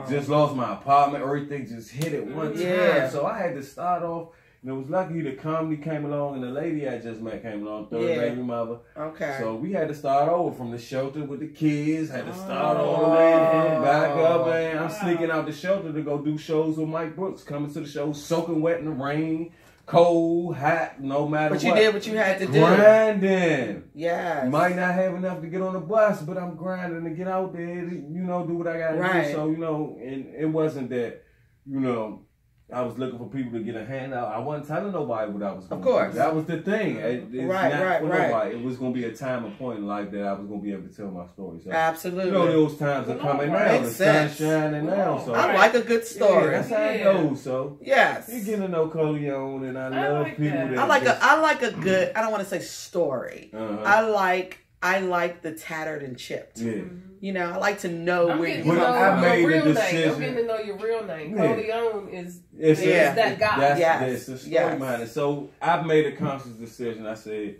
Just lost my apartment. Everything just hit at one time. So I had to start off. And it was lucky the comedy came along, and the lady I just met came along, third baby mother. Okay. So we had to start over from the shelter with the kids. Had to start all the way and back up, man. I'm sneaking out the shelter to go do shows with Mike Brooks. Coming to the show, soaking wet in the rain. Cold, hot, no matter what. But you did what you had to do. Grinding. Yes. Might not have enough to get on the bus, but I'm grinding to get out there, do what I got to do. So, and it wasn't that, I was looking for people to get a handout. I wasn't telling nobody what I was going to do. Of course. That was the thing. It's not for nobody. It was going to be a time and point in life that I was going to be able to tell my story. So, absolutely. Those times are coming now. The sun's shining now. So I like a good story. That's how it goes. So yes. You get to know Corleone, and I love people that. I like a good, I don't want to say story. I like the tattered and chipped. Yeah. I like to know where you come from. I made a decision. I'm getting to know your real name. Corleone is that guy. That's the story behind it. So I've made a conscious decision. I said,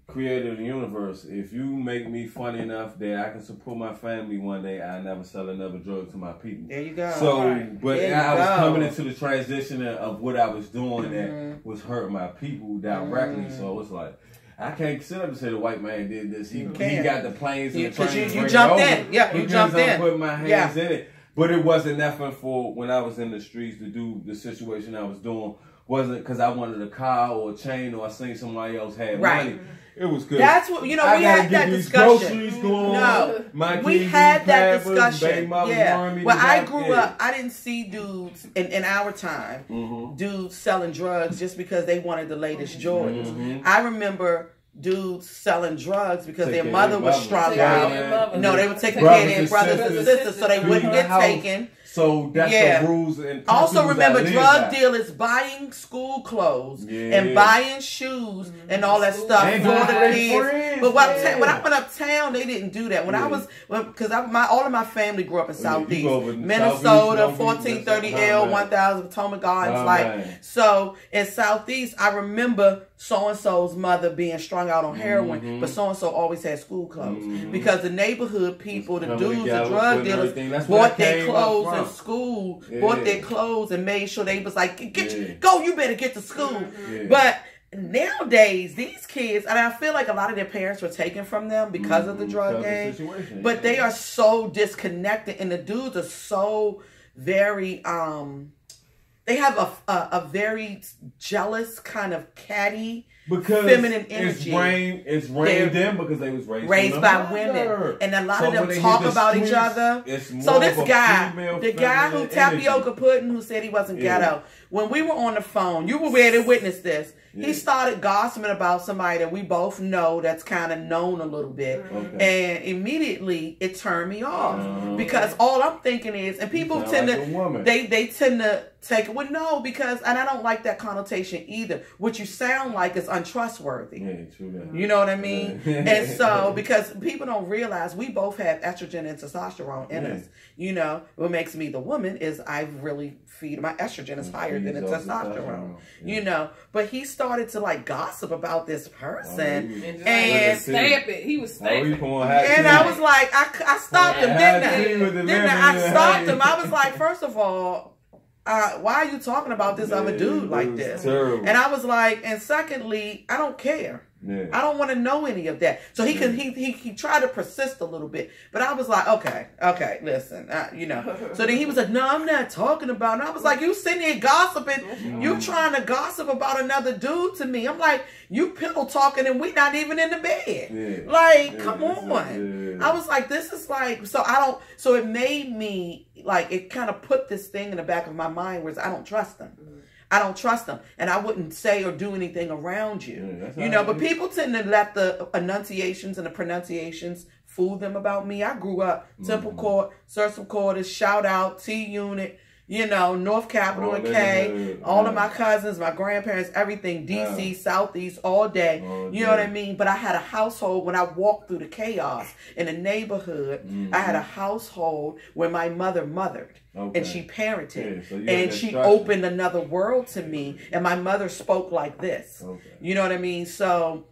Creator of the universe, if you make me funny enough that I can support my family one day, I never sell another drug to my people. There you go. So, I was coming into the transition of what I was doing that was hurting my people directly. So it's like, I can't sit up and say the white man did this. He got the planes and the trains. You jumped in. Yeah, you jumped in. I'm putting my hands in it. But it wasn't nothing for when I was in the streets to do the situation I was doing. Wasn't because I wanted a car or a chain or I seen somebody else had money. It was good. That's what, we had that discussion. No, we had that discussion. Yeah. When I grew up, I didn't see dudes in our time, dudes selling drugs just because they wanted the latest Jordans. I remember dudes selling drugs because their mother was strung out. No, they would take care of their brothers and sisters so they wouldn't get taken. So that's the rules. And also remember drug dealers buying school clothes and buying shoes and all that stuff for the kids. But when I went uptown, they didn't do that. When I was, because all of my family grew up in Southeast. Minnesota, 1430L, 1000 Potomac Gardens. So in Southeast, I remember so-and-so's mother being strung out on heroin, but so-and-so always had school clothes. Because the neighborhood people, the dudes, the drug dealers, bought their clothes in school, bought their clothes and made sure they was like, go, you better get to school. But nowadays, these kids, and I feel like a lot of their parents were taken from them because of the drug game, but they are so disconnected, and the dudes are so very, they have a very jealous kind of catty, feminine energy. It's raised them because they was raised by women, and a lot of them talk about each other. So this guy, the guy who tapioca pudding, who said he wasn't ghetto, when we were on the phone, you were there to witness this. He started gossiping about somebody that we both know that's kind of known a little bit. And immediately it turned me off. Because all I'm thinking is, and people tend to, they tend to take it, well, no, because, and I don't like that connotation either. What you sound like is untrustworthy. You know what I mean? And so, because people don't realize we both have estrogen and testosterone in us. You know, what makes me the woman is I really feed, my estrogen is higher than the testosterone. You know, but he started to like gossip about this person and stamp it. He was stamping. And I was like, I stopped him, didn't I? I stopped him. I was like, first of all, why are you talking about this other dude like this? And I was like, and secondly, I don't care. I don't want to know any of that. So he tried to persist a little bit, but I was like, okay, listen, you know. So then he was like, no, I'm not talking about it. And I was like, you sitting here gossiping, you trying to gossip about another dude to me. I'm like, you pillow talking and we not even in the bed. Like, come on. I was like, this is like, so it made me like, it kind of put this thing in the back of my mind where I don't trust them. I don't trust them, and I wouldn't say or do anything around you. You know, but people tend to let the enunciations and the pronunciations fool them about me. I grew up Temple Court, Sursum Cordes, shout out, T-Unit, you know, North Capitol and K, all of my cousins, my grandparents, everything, DC, Southeast, all day. You know what I mean? But I had a household, when I walked through the chaos in the neighborhood, I had a household where my mother mothered. And she parented, and she opened another world to me, and my mother spoke like this. You know what I mean? So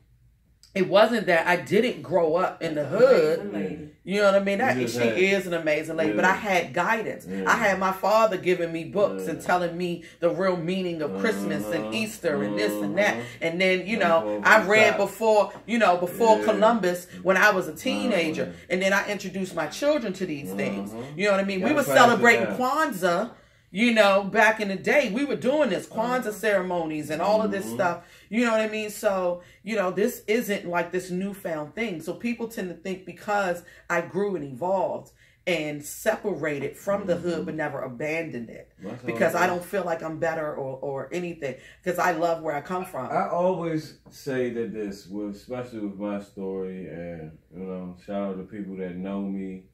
it wasn't that I didn't grow up in the hood. You know what I mean? She is an amazing lady, but I had guidance. I had my father giving me books and telling me the real meaning of Christmas and Easter and this and that. And then, you know, I read before Columbus when I was a teenager. And then I introduced my children to these things. You know what I mean? We were celebrating Kwanzaa. You know, back in the day, we were doing this Kwanzaa ceremonies and all of this stuff. You know what I mean? So, you know, this isn't like this newfound thing. So people tend to think because I grew and evolved and separated from the hood but never abandoned it. Because I don't feel like I'm better or anything. Because I love where I come from. I always say that this, especially with my story, and, you know, shout out to people that know me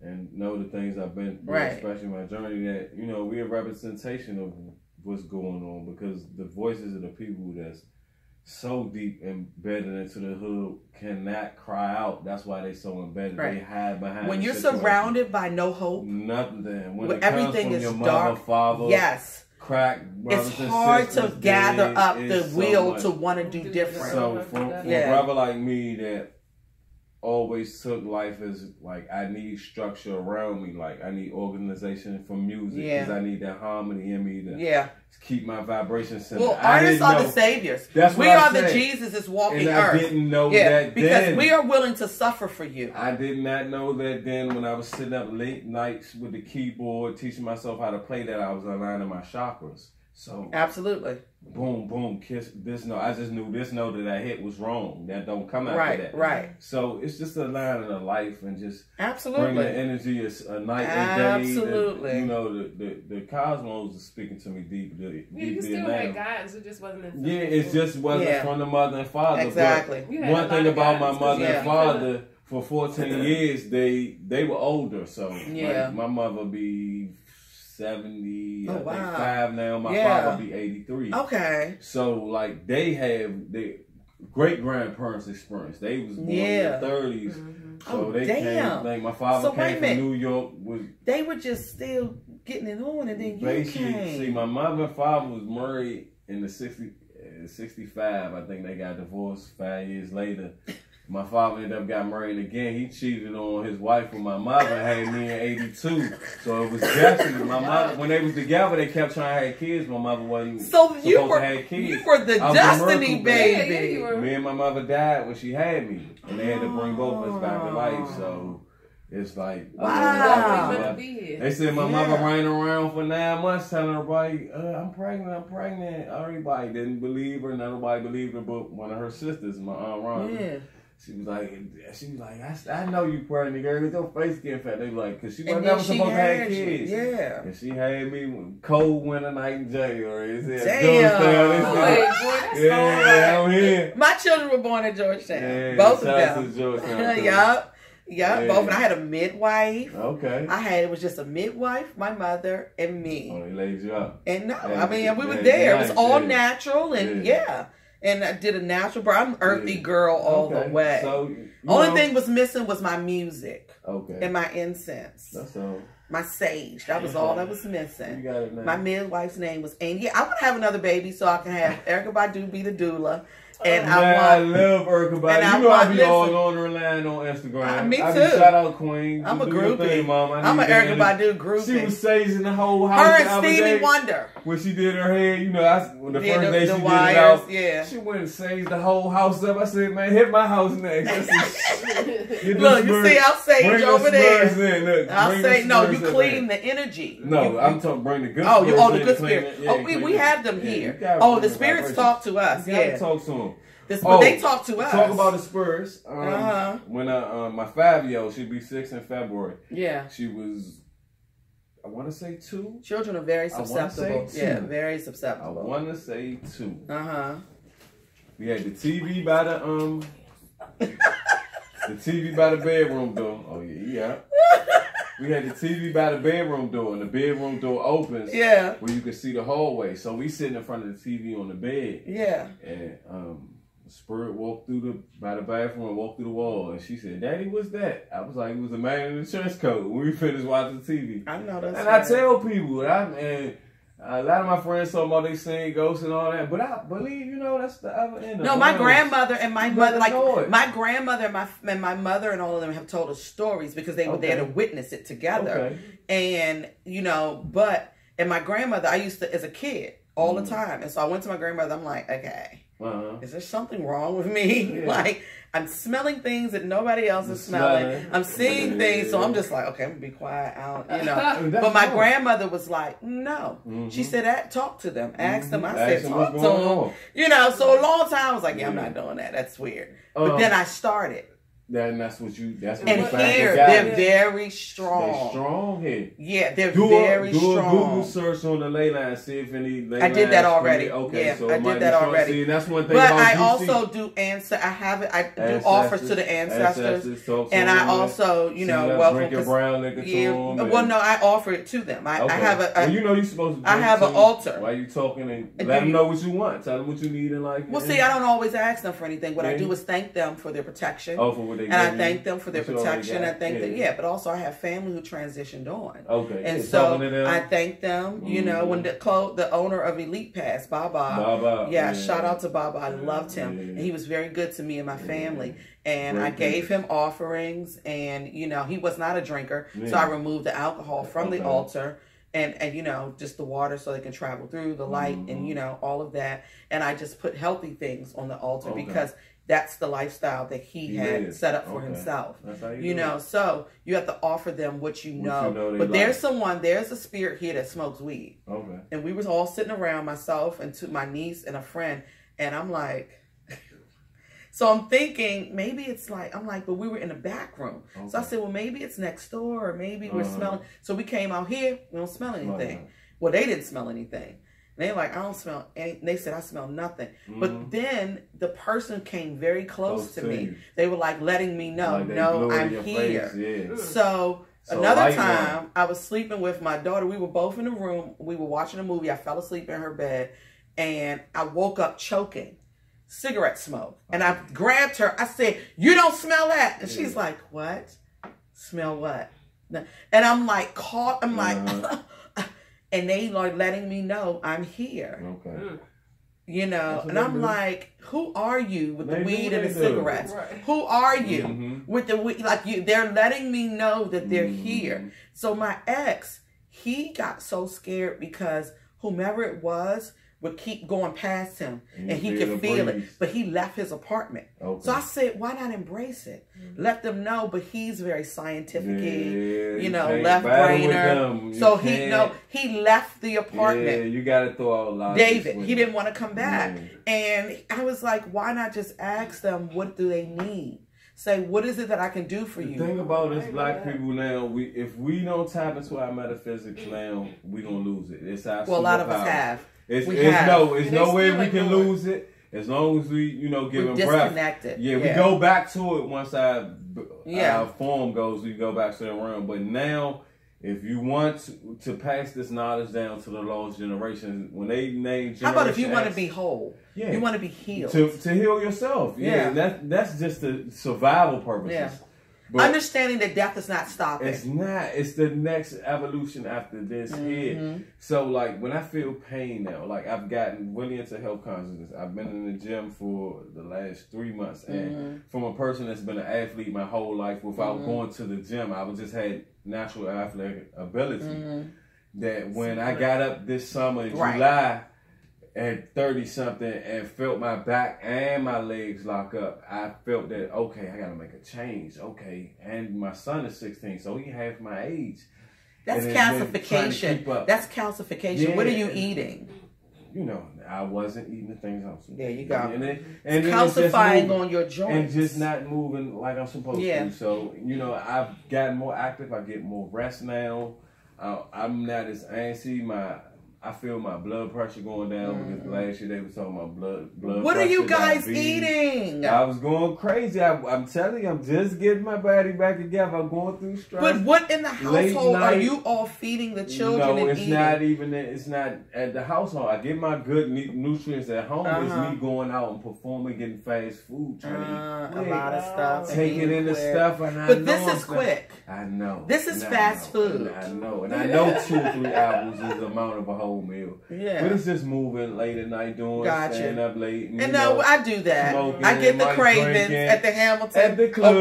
and know the things I've been through, especially my journey, that, you know, we're a representation of what's going on, because the voices of the people that's so deep embedded into the hood cannot cry out. That's why they so embedded. They hide behind. When you're surrounded by no hope, nothing. When everything is your dark, mother, father, crack, it's hard to gather up the will to want to do different. So for a brother like me that always took life as like, I need structure around me, like I need organization for music, because I need that harmony in me to keep my vibration center. Well, artists are the saviors. We are the Jesus is walking earth. I didn't know that because then. We are willing to suffer for you. I did not know that then, when I was sitting up late nights with the keyboard, teaching myself how to play that, I was aligning my chakras. So absolutely. Boom, boom, kiss this note. I just knew this note that I hit was wrong. That don't come out of that. Right. So it's just a line of life and just absolutely bring the energy a night and day. Absolutely. You know, the cosmos is speaking to me deeply. You still had guidance, it just wasn't. It just wasn't from the mother and father. Exactly. But one thing about my mother and father, for 14 years, they were older. So like, my mother be 70, I think 5 now. My father be 83. Okay. So like they have their great grandparents experience. They was born in the 30s. So they came. Like my father came from New York. They were just still getting it on, and then you came. See, my mother and father was married in the 65. I think they got divorced 5 years later. My father ended up got married again. He cheated on his wife with my mother and had me in 82. So it was definitely my mother. When they was together, they kept trying to have kids. My mother wasn't supposed to have kids. You were the destiny baby. Me and my mother died when she had me. And they had to bring both of us back to life. So it's like, wow. They said my mother ran around for 9 months telling everybody, I'm pregnant. Everybody didn't believe her. Nobody believed her but one of her sisters, my Aunt Rhonda. She was like, I know you pregnant, girl. Your face getting fat. They were like, because she was never supposed to have kids. Yeah. And she had me cold winter night in January. Damn. Yeah, I'm here. My children were born in Georgetown. Yeah, both of them. Georgetown. Yup. Both. And I had a midwife. Okay. It was just a midwife, my mother, and me. Oh, they laid you up. And no, I mean, we were there. It was all natural, and And I did a natural birth. I'm an earthy girl all the way. So, only thing was missing was my music. And my incense. That's all. My sage. That was all that was missing. You got it now. My midwife's name was Amy. Yeah, I want to have another baby so I can have Erykah Badu be the doula. And I love Erykah Badu. You know I be all on her line on Instagram. Me too. Shout out Queen. I'm a groupie. Mom. I'm an Erykah Badu groupie. She was saging the whole house. Her and Stevie Wonder. When she did her hair, you know, the first day she did it out, she went and saged the whole house up. I said, man, hit my house next. Look, you see, I'll sage over there. Look, I'll say, no, you clean the energy. No, I'm talking bring the good spirits. Oh, the good spirit. We have them here. The spirits talk to us. You gotta talk to them. They talk to us. Talk about the Spurs. When my 5-year-old, she'll be 6 in February. Yeah. She was, I want to say 2. Children are very susceptible. Yeah, very susceptible. I want to say 2. We had the TV by the TV by the bedroom door. Oh yeah. We had the TV by the bedroom door, and the bedroom door opens. Yeah. Where you can see the hallway. So we sitting in front of the TV on the bed. Yeah. And Spirit walked by the bathroom and walked through the wall, and she said, "Daddy, what's that?" I was like, "It was a man in a trench coat." When we finished watching the TV, I know that's. And I tell people, and a lot of my friends talking about they seeing ghosts and all that, but I believe, that's the other end of it. No, my grandmother and my mother, my grandmother and my mother and all of them have told us stories because they were there to witness it together. And and my grandmother, I used to, as a kid, all the time, and so I went to my grandmother. I'm like, okay. Is there something wrong with me? Yeah. Like, I'm smelling things that nobody else is smelling. I'm seeing things, so I'm just like, okay, I'm gonna be quiet. But my grandmother was like, no. She said, talk to them, ask them. I said, talk to them. So a long time I was like, yeah, I'm not doing that. That's weird. But then I started. That's what you and here, they're very strong. They're strong here. Yeah, they're very strong. Do a Google search on the ley line, see if any ley lines. I did that already. Okay, yeah, so I did that already. See, that's one thing but about I DC. also do I do offers to the ancestors. And I also, welcome. Drink your brown liquor to them. Well, no, I offer it to them. I have a. You're supposed to. I have an altar. While you talking and let them know what you want. Tell them what you need in life. Well, see, I don't always ask them for anything. What I do is thank them for their protection. Oh, for what they and I thank them for their protection. I thank them, but also I have family who transitioned on. Okay. And so I thank them, when the owner of Elite Pass, Baba. Yeah, shout out to Baba. I loved him. And he was very good to me and my family. And I gave him offerings, and he was not a drinker. So I removed the alcohol from the altar. And just the water so they can travel through the light and all of that. And I just put healthy things on the altar because that's the lifestyle that he had set up for himself. That's how you know, so you have to offer them what you know. But there's a spirit here that smokes weed. Okay. And we was all sitting around, myself and my niece and a friend, and I'm like, so I'm thinking maybe it's like, but we were in the back room. Okay. So I said, well, maybe it's next door, or maybe we're smelling. So we came out here, we don't smell anything. Well, they didn't smell anything. They're like, I don't smell anything. They said, I smell nothing. But then the person came very close to me. They were like letting me know, like no, I'm here. So another time, I was sleeping with my daughter. We were both in the room. We were watching a movie. I fell asleep in her bed, and I woke up choking. Cigarette smoke. And I grabbed her. I said, you don't smell that. And she's like, what? Smell what? And I'm like, caught. I'm like... And they are letting me know I'm here. Okay. You know, and I'm like, who are you with the weed and the cigarettes? Right. Who are you with the weed? Like, they're letting me know that they're here. So my ex, he got so scared because whomever it was would keep going past him, and he could feel it. But he left his apartment. Okay. So I said, why not embrace it? Let them know, but he's very scientific, you know, left brainer. So he left the apartment. Yeah, you got to throw out a lot. David, he didn't want to come back. And I was like, why not just ask them, what do they need? Say, what is it that I can do for you? The thing about us black people now, if we don't tap into our metaphysics now, we're going to lose it. It's our a lot of us have. It's no way we can lose it as long as we, you know, give them breath. Yeah, we go back to it once our form goes. We go back to the realm. But now, if you want to pass this knowledge down to the lost generation, when they name generation, how about if you want to be whole? Yeah, you want to be healed to heal yourself. Yeah, that's just the survival purposes. Yeah. But understanding that death is not stopping. It's not. It's the next evolution after this here. So, like, when I feel pain now, like, I've gotten really into health consciousness. I've been in the gym for the last 3 months. And from a person that's been an athlete my whole life, without going to the gym, I just had natural athletic ability. That when I got up this summer in July, at 30-something and felt my back and my legs lock up, I felt that, okay, I got to make a change. Okay. And my son is 16, so he half my age. That's calcification. That's calcification. Yeah. What are you eating? You know, I wasn't eating the things I was eating. There you go. And calcifying on your joints. And just not moving like I'm supposed to. So, you know, I've gotten more active. I get more rest now. I'm not as antsy. I feel my blood pressure going down because last year they were talking about blood What pressure. Are you guys eating? I was going crazy. I'm telling you, I'm just getting my body back together. I'm going through stress. But what in the household are you all feeding the children and eating? It's not at the household. I get my good nutrients at home. It's me going out and performing, getting fast food. A lot of stuff. Taking in the stuff. But this is quick. I know. This is fast food. I know. And I know 2 or 3 hours is the amount of a whole meal. Yeah. But it's just moving late at night, staying up late. And no, I do that. I get the cravings at the Hamilton. At the club,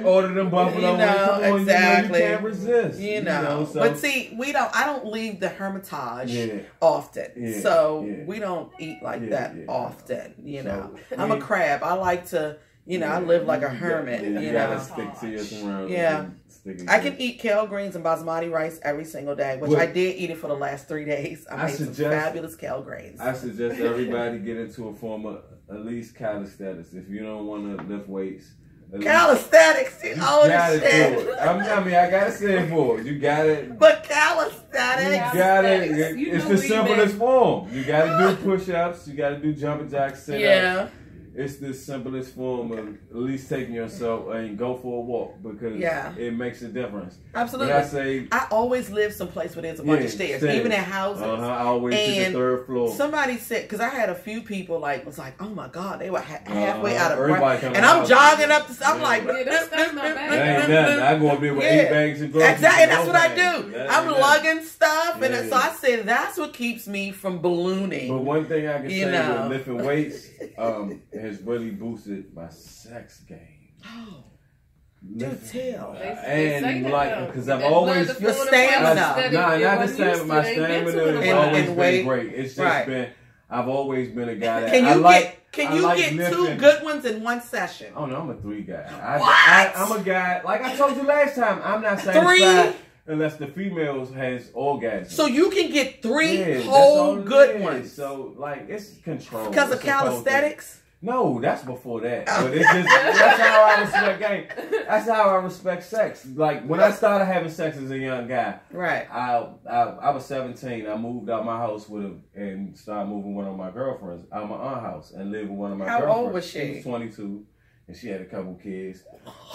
order them buffalo wings. Exactly. You can't resist. You know. But see, I don't leave the Hermitage often. Yeah. So we don't eat like that often. You know. I'm a crab. I like to, I live like a hermit. You gotta stick to your surroundings. Yeah. I can eat kale greens and basmati rice every single day, which I did eat it for the last 3 days. I made some fabulous kale greens. I suggest everybody get into a form of at least calisthenics. If you don't want to lift weights. Calisthenics, shit. I gotta say it for you. Got it. But calisthenics. You got it. It's the simplest form. You gotta do push-ups. You gotta do jumping jacks, sit-ups. It's the simplest form of at least taking yourself and go for a walk because it makes a difference. Absolutely. I always live someplace where there's a bunch of stairs, even in houses. I always hit the 3rd floor. Somebody said, because I had a few people was like, oh my God, they were halfway out of breath. And I'm jogging up the, I'm like, that's not bad. That ain't nothing. I go up there with 8 bags of groceries. Exactly, that's what I do. I'm lugging stuff. And so I said, that's what keeps me from ballooning. But one thing I can say with lifting weights, has really boosted my sex game. Oh, do tell. And like, because I've always your stamina. Not the stamina. My stamina has always been great. It's just been. I've always been a guy that Can you get lifting. 2 good ones in one session? Oh no, I'm a 3 guy. I'm a guy. Like I told you last time, I'm not satisfied 3? Unless the females has orgasm. So you can get 3 whole good ones. So like it's control. Because of calisthenics? No, that's before that. But it's just that's how I respect game. That's how I respect sex. Like when I started having sex as a young guy, right? I was 17. I moved out my house and started moving with one of my girlfriends out my aunt's house and lived with one of my girlfriends. How old was she? She was 22. And she had a couple kids.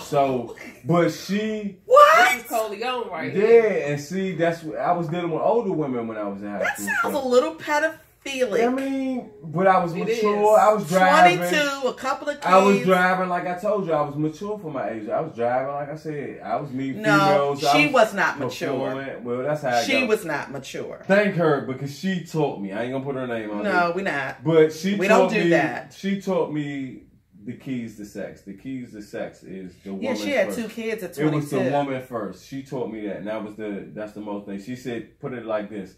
So, but she... What? This is Corleone right here. Yeah, and see, I was dealing with older women when I was in high school. That sounds a little pedophilic. I mean, but I was mature. I was driving. 22, a couple of kids. I was driving, like I told you, I was mature for my age. I was driving, like I said. I was meeting females. No, she was not mature. Well, that's how she was not mature. Thank her, because she taught me. I ain't gonna put her name on it. No, we're not. But we don't do that. She taught me the keys to sex. The keys to sex is the woman. Yeah, she had first. 2 kids at 22. It was the woman first. She taught me that, and that's the most thing. She said, put it like this: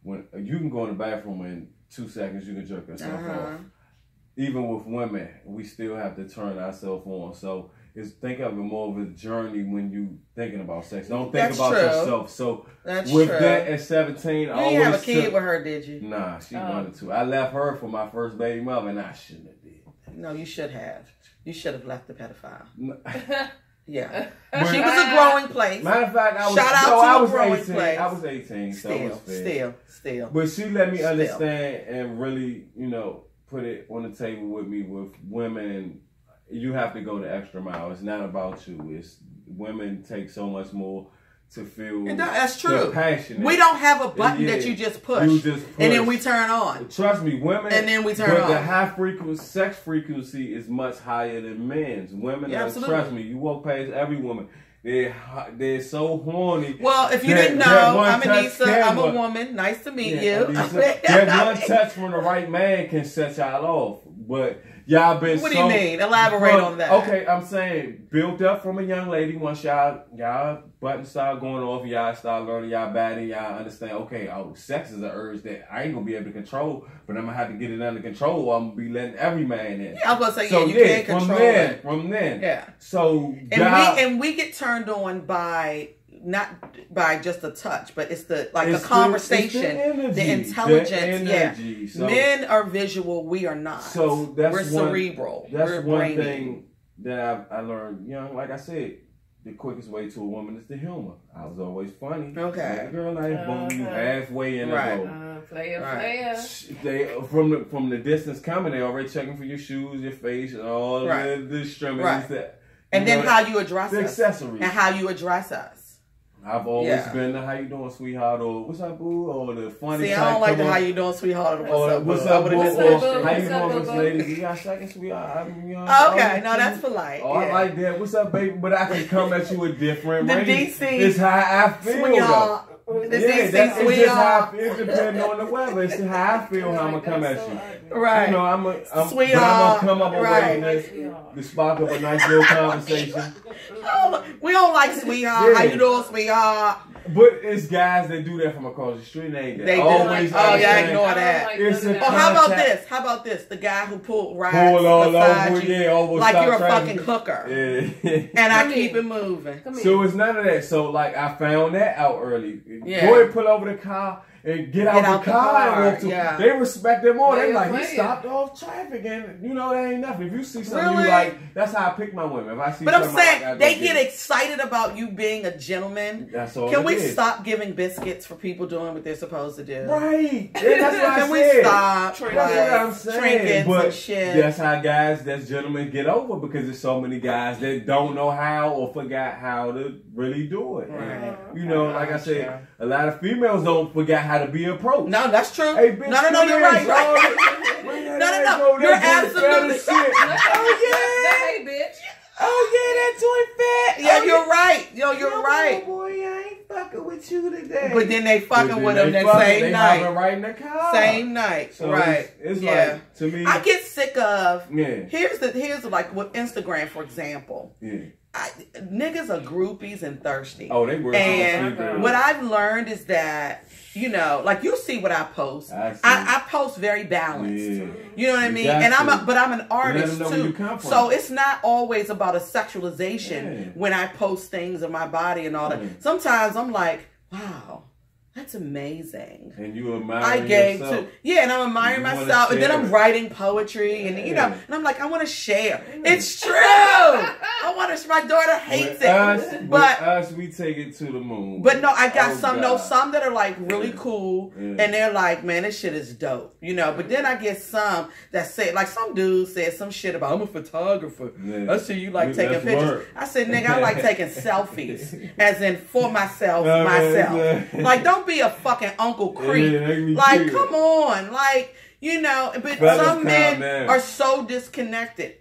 when you can go in the bathroom in 2 seconds, you can jerk yourself off. Even with women, we still have to turn ourselves on. So think of it more of a journey when you thinking about sex. Don't think about yourself. So with that at 17, you didn't have a kid with her, did you? Nah, she wanted to. I left her for my first baby mother, and I shouldn't have did. No, you should have. You should have left the pedophile. Yeah. But she was a growing place. Matter of fact, I was 18. I was 18. Still. But she let me understand and really, put it on the table with me with women. You have to go the extra mile. It's not about you. It's women take so much more to feel. That's true. Passionate. We don't have a button that you just push. And then we turn on. Trust me, women. And then we turn on. But the high frequency sex frequency is much higher than men's. Women, trust me, you walk past every woman. They're so horny. Well, if you didn't know, I'm Anissa. I'm a woman. Nice to meet you. That one touch from the right man can set y'all off. But y'all been What do you mean? Elaborate on that. Okay, I'm saying built up from a young lady. Once y'all buttons start going off, y'all start learning y'all body, y'all understand, okay, sex is an urge that I ain't gonna be able to control, but I'm gonna have to get it under control or I'm gonna be letting every man in. Yeah, I was gonna say, you can't control it. From then. Yeah. So and we get turned on by not by just a touch, but it's the conversation, the intelligence. Energy. So, men are visual, we are not. So we're cerebral. That's one thing that I learned young. Like I said, the quickest way to a woman is the humor. I was always funny. Okay. Like, girl, like boom, you halfway in the boat. Player. They from the distance coming, they already checking for your shoes, your face, and all the extremities that. And then how you address the accessories and how you address us. I've always been the how you doing, sweetheart, or what's up, boo, or the funny. See, I don't like the how you doing, sweetheart, or what's up, boo, or how you doing, Miss Lady? You got a second, sweetheart? Okay, no, that's polite. Oh, I like that. What's up, baby? But I can come at you with different range. It's how I feel, sweetheart. It's just how it depends on the weather. It's how I feel how I'm gonna come at you. Right. I'm sweetheart. But I'm gonna come up with to spark up a nice little conversation. We don't like sweetheart. How you doing, sweetheart? But it's guys that do that from across the street. They always. Ignore that. How about this? How about this? The guy who pull all over you, like you're a fucking hooker. Yeah. And I keep it moving. So it's none of that. So like I found that out early. Yeah. Go ahead, pull over the car and get out the car and walk to. Yeah. They respect it more. They like, he stopped off traffic, and that ain't nothing. If you see something you like, that's how I pick my women. If I see, but I'm saying they get excited about you being a gentleman. That's all. Can we stop giving biscuits for people doing what they're supposed to do? Right. Yeah, that's what Can we stop? That's what I'm saying. But shit. That's how that's gentlemen get over, because there's so many guys that don't know how or forgot how to really do it. Right. And, like I said, a lot of females don't forget how to be approached. No, that's true. Hey, bitch, no, you're right. No. You're absolutely. Hey, bitch. Oh yeah, that joint fat. Yeah, you're right. You're right. Boy, I ain't fucking with you today. But then they fucking with them that same night. Right in the car. Same night. So right. It's like, to me, I get sick of. Yeah. Here's like with Instagram, for example. Yeah. niggas are groupies and thirsty. Oh, they were. And what I've learned is that, you know, like you'll see what I post. I post very balanced. Yeah. You know what I mean? And but I'm an artist too. So it's not always about a sexualization when I post things of my body and all that. Sometimes I'm like, wow, that's amazing. And you admire yourself. And I'm admiring myself. And then I'm writing poetry and you know, and I'm like, I want to share. It's true. I want to. My daughter hates it. But us, we take it to the moon. But no, I got some that are like really cool, and they're like, man, this shit is dope, you know. But then I get some that say, like some dude said some shit about, I'm a photographer. I see you like taking pictures. I said, nigga, I like taking selfies, as in for myself. Like, don't be a fucking Uncle Creep. Like, come on, like, you know. But some men are so disconnected.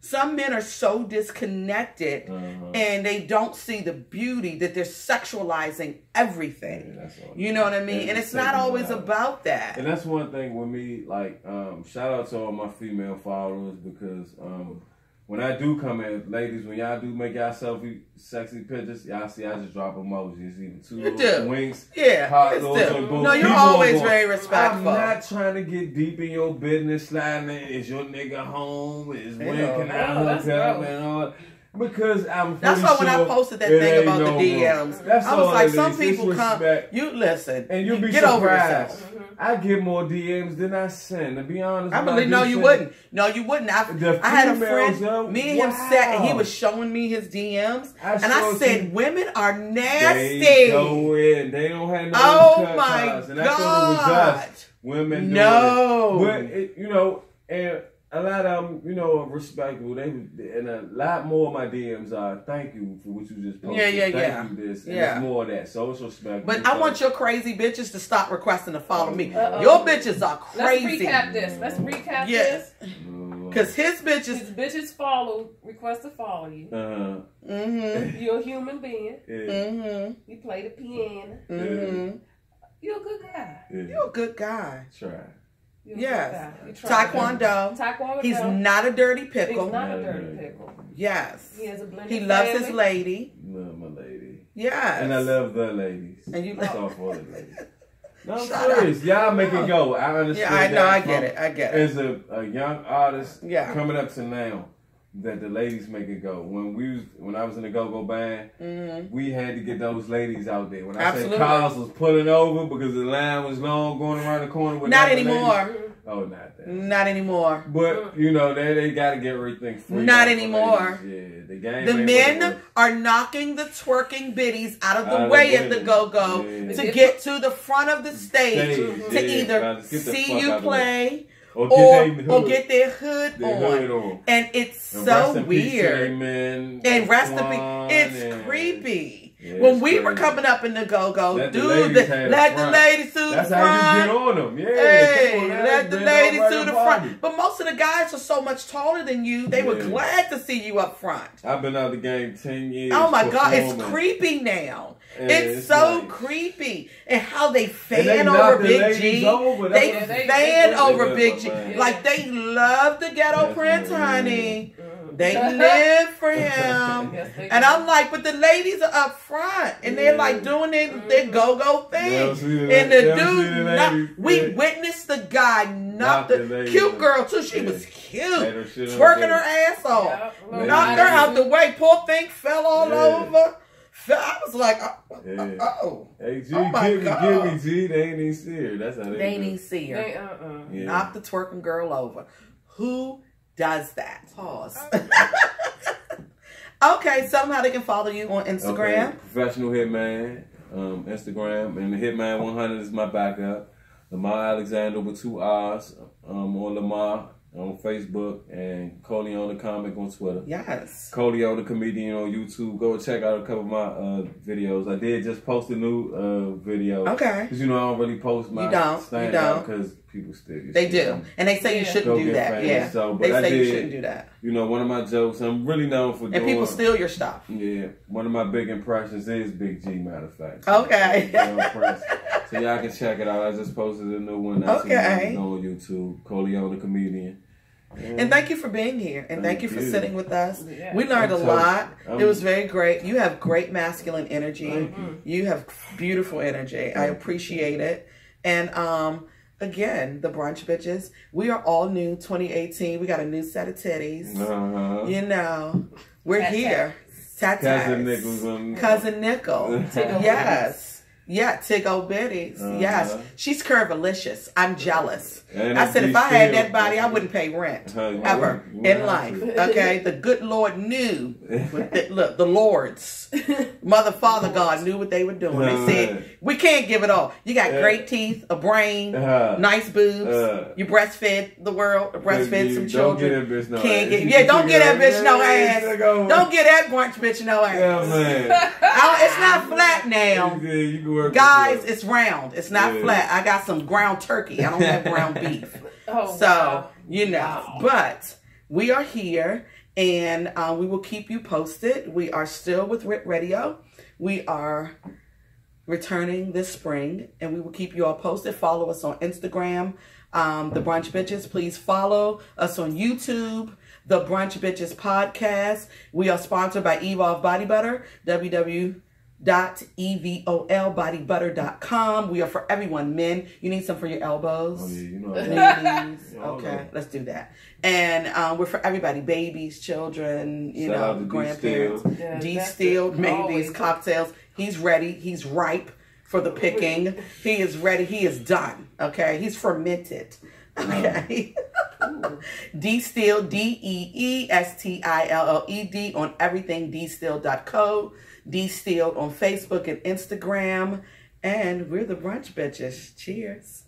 Some men are so disconnected and they don't see the beauty that they're sexualizing everything. You know what I mean? And it's not always about that. And that's one thing with me, like, shout out to all my female followers, because when I do come in, ladies, when y'all do make y'all selfie sexy pictures, y'all see I just drop emojis, even two little winks. No, you're always very respectful. I'm not trying to get deep in your business, sliding in. Is your nigga home? Is when can I hook up and all? Because that's why when I posted that thing about the DMs, I was like, some people come, you listen, and you'll be get over yourself. I get more DMs than I send, to be honest. I believe, no, you wouldn't. No, you wouldn't. I had a friend, me and him sat, and he was showing me his DMs, and I said, women are nasty. They go in. They don't have no oh my God. And I thought it was us. Women no. But, you know, and a lot of them, you know, are respectful. And a lot more of my DMs are, thank you for what you just posted. Thank you this. And it's more of that. So it's respectful. But I want your crazy bitches to stop requesting to follow me. Your bitches are crazy. Let's recap this. Because his bitches request to follow you. You're a human being. You play the piano. You're a good guy. You're a good guy. Try. Yes. Taekwondo. He's not a dirty pickle. He's not a dirty pickle. Yes. He has a blended He loves his lady. Love my lady. Yes. And I love the ladies. And you love all the ladies. No, I'm serious. Y'all make it go. I understand. Yeah, I know. I get it. As a young artist coming up to now, that the ladies make it go. When I was in the go-go band, we had to get those ladies out there. When I said cars was pulling over because the line was long going around the corner with not anymore. Ladies. Oh, not that. Not anymore. But you know, they got to get everything free. Not anymore. Yeah, the game. The men are knocking the twerking biddies out of the way at the go-go to get to the front of the stage to either see you play. Or get their hood on. And it's so weird. And rest in peace. It's creepy. Yeah, when we were coming up in the go-go, let the ladies to the front. That's how you get on them. Yeah, hey, let the ladies to the front. But most of the guys are so much taller than you. They were glad to see you up front. I've been out of the game 10 years. Oh my God, it's creepy now. It's so creepy. And how they fan over Big G. They fan over Big G. Like they love the Ghetto Prince, honey. They live for him. And I'm like, but the ladies are up front. And they're like doing their go-go thing. And the dude, we witnessed the guy knock the cute girl too. She was cute. Twerking her ass off. Knocked her out the way. Poor thing fell all over. I was like, oh. Hey, G, give me, G. They ain't even see her. That's how they ain't even see her. Knock the twerking girl over. Who does that? Pause. Okay, somehow they can follow you on Instagram. Okay. Professional Hitman, Instagram, and the Hitman 100 is my backup. Lamar Alexander with 2 R's on Lamar on Facebook, and Corleone Da Comic on Twitter. Yes. Corleone Da Comedian on YouTube. Go check out a couple of my videos. I did just post a new video. Okay. Because, you know, I don't really post my stand-up because people still They do. And they say you shouldn't do that. Yeah. So, but they say you shouldn't do that. You know, one of my jokes, I'm really known for doing. And people steal your stuff. Yeah. One of my big impressions is Big G, matter of fact. Okay. So y'all can check it out. I just posted a new one. That's on YouTube. Corleone Da Comedian. And thank you for being here. And thank you for sitting with us. Yeah. We learned a lot. It was very great. You have great masculine energy. You have beautiful energy. I appreciate it. And again, the Brunch Bitches, we are all new 2018. We got a new set of titties. You know, we're here. Cousin Nickel. Cousin Nickel. Yes. Yeah, Tiggo Bitties. Yes. She's curvilicious. I'm jealous. I said if I had that body, I wouldn't pay rent. Ever. In life. Okay? The good Lord knew. Look, the Lords. Mother, Father, God knew what they were doing. They said, we can't give it all. You got great teeth, a brain, nice boobs. You breastfed the world, breastfed some children. Don't get that bitch no ass. Don't get that bitch no ass. Don't get that brunch bitch no ass. Yeah, man. It's not flat now. Guys, it's round. It's not flat. I got some ground turkey. I don't have ground beef. You know. But we are here, and we will keep you posted. We are still with RIT Radio. We are returning this spring, and we will keep you all posted. Follow us on Instagram, The Brunch Bitches. Please follow us on YouTube, The Brunch Bitches Podcast. We are sponsored by Evolve Body Butter, www.evolbodybutter.com. We are for everyone. Men, you need some for your elbows. You know ladies. Okay, let's do that. And we're for everybody. Babies, children, you know, grandparents. Distilled, babies, cocktails. He's ready. He's ripe for the picking. He is ready. He is done. Okay, he's fermented. Okay. Distilled, DEESTILLED on everything. Distilled.co. Distilled on Facebook and Instagram. And we're the Brunch Bitches. Cheers.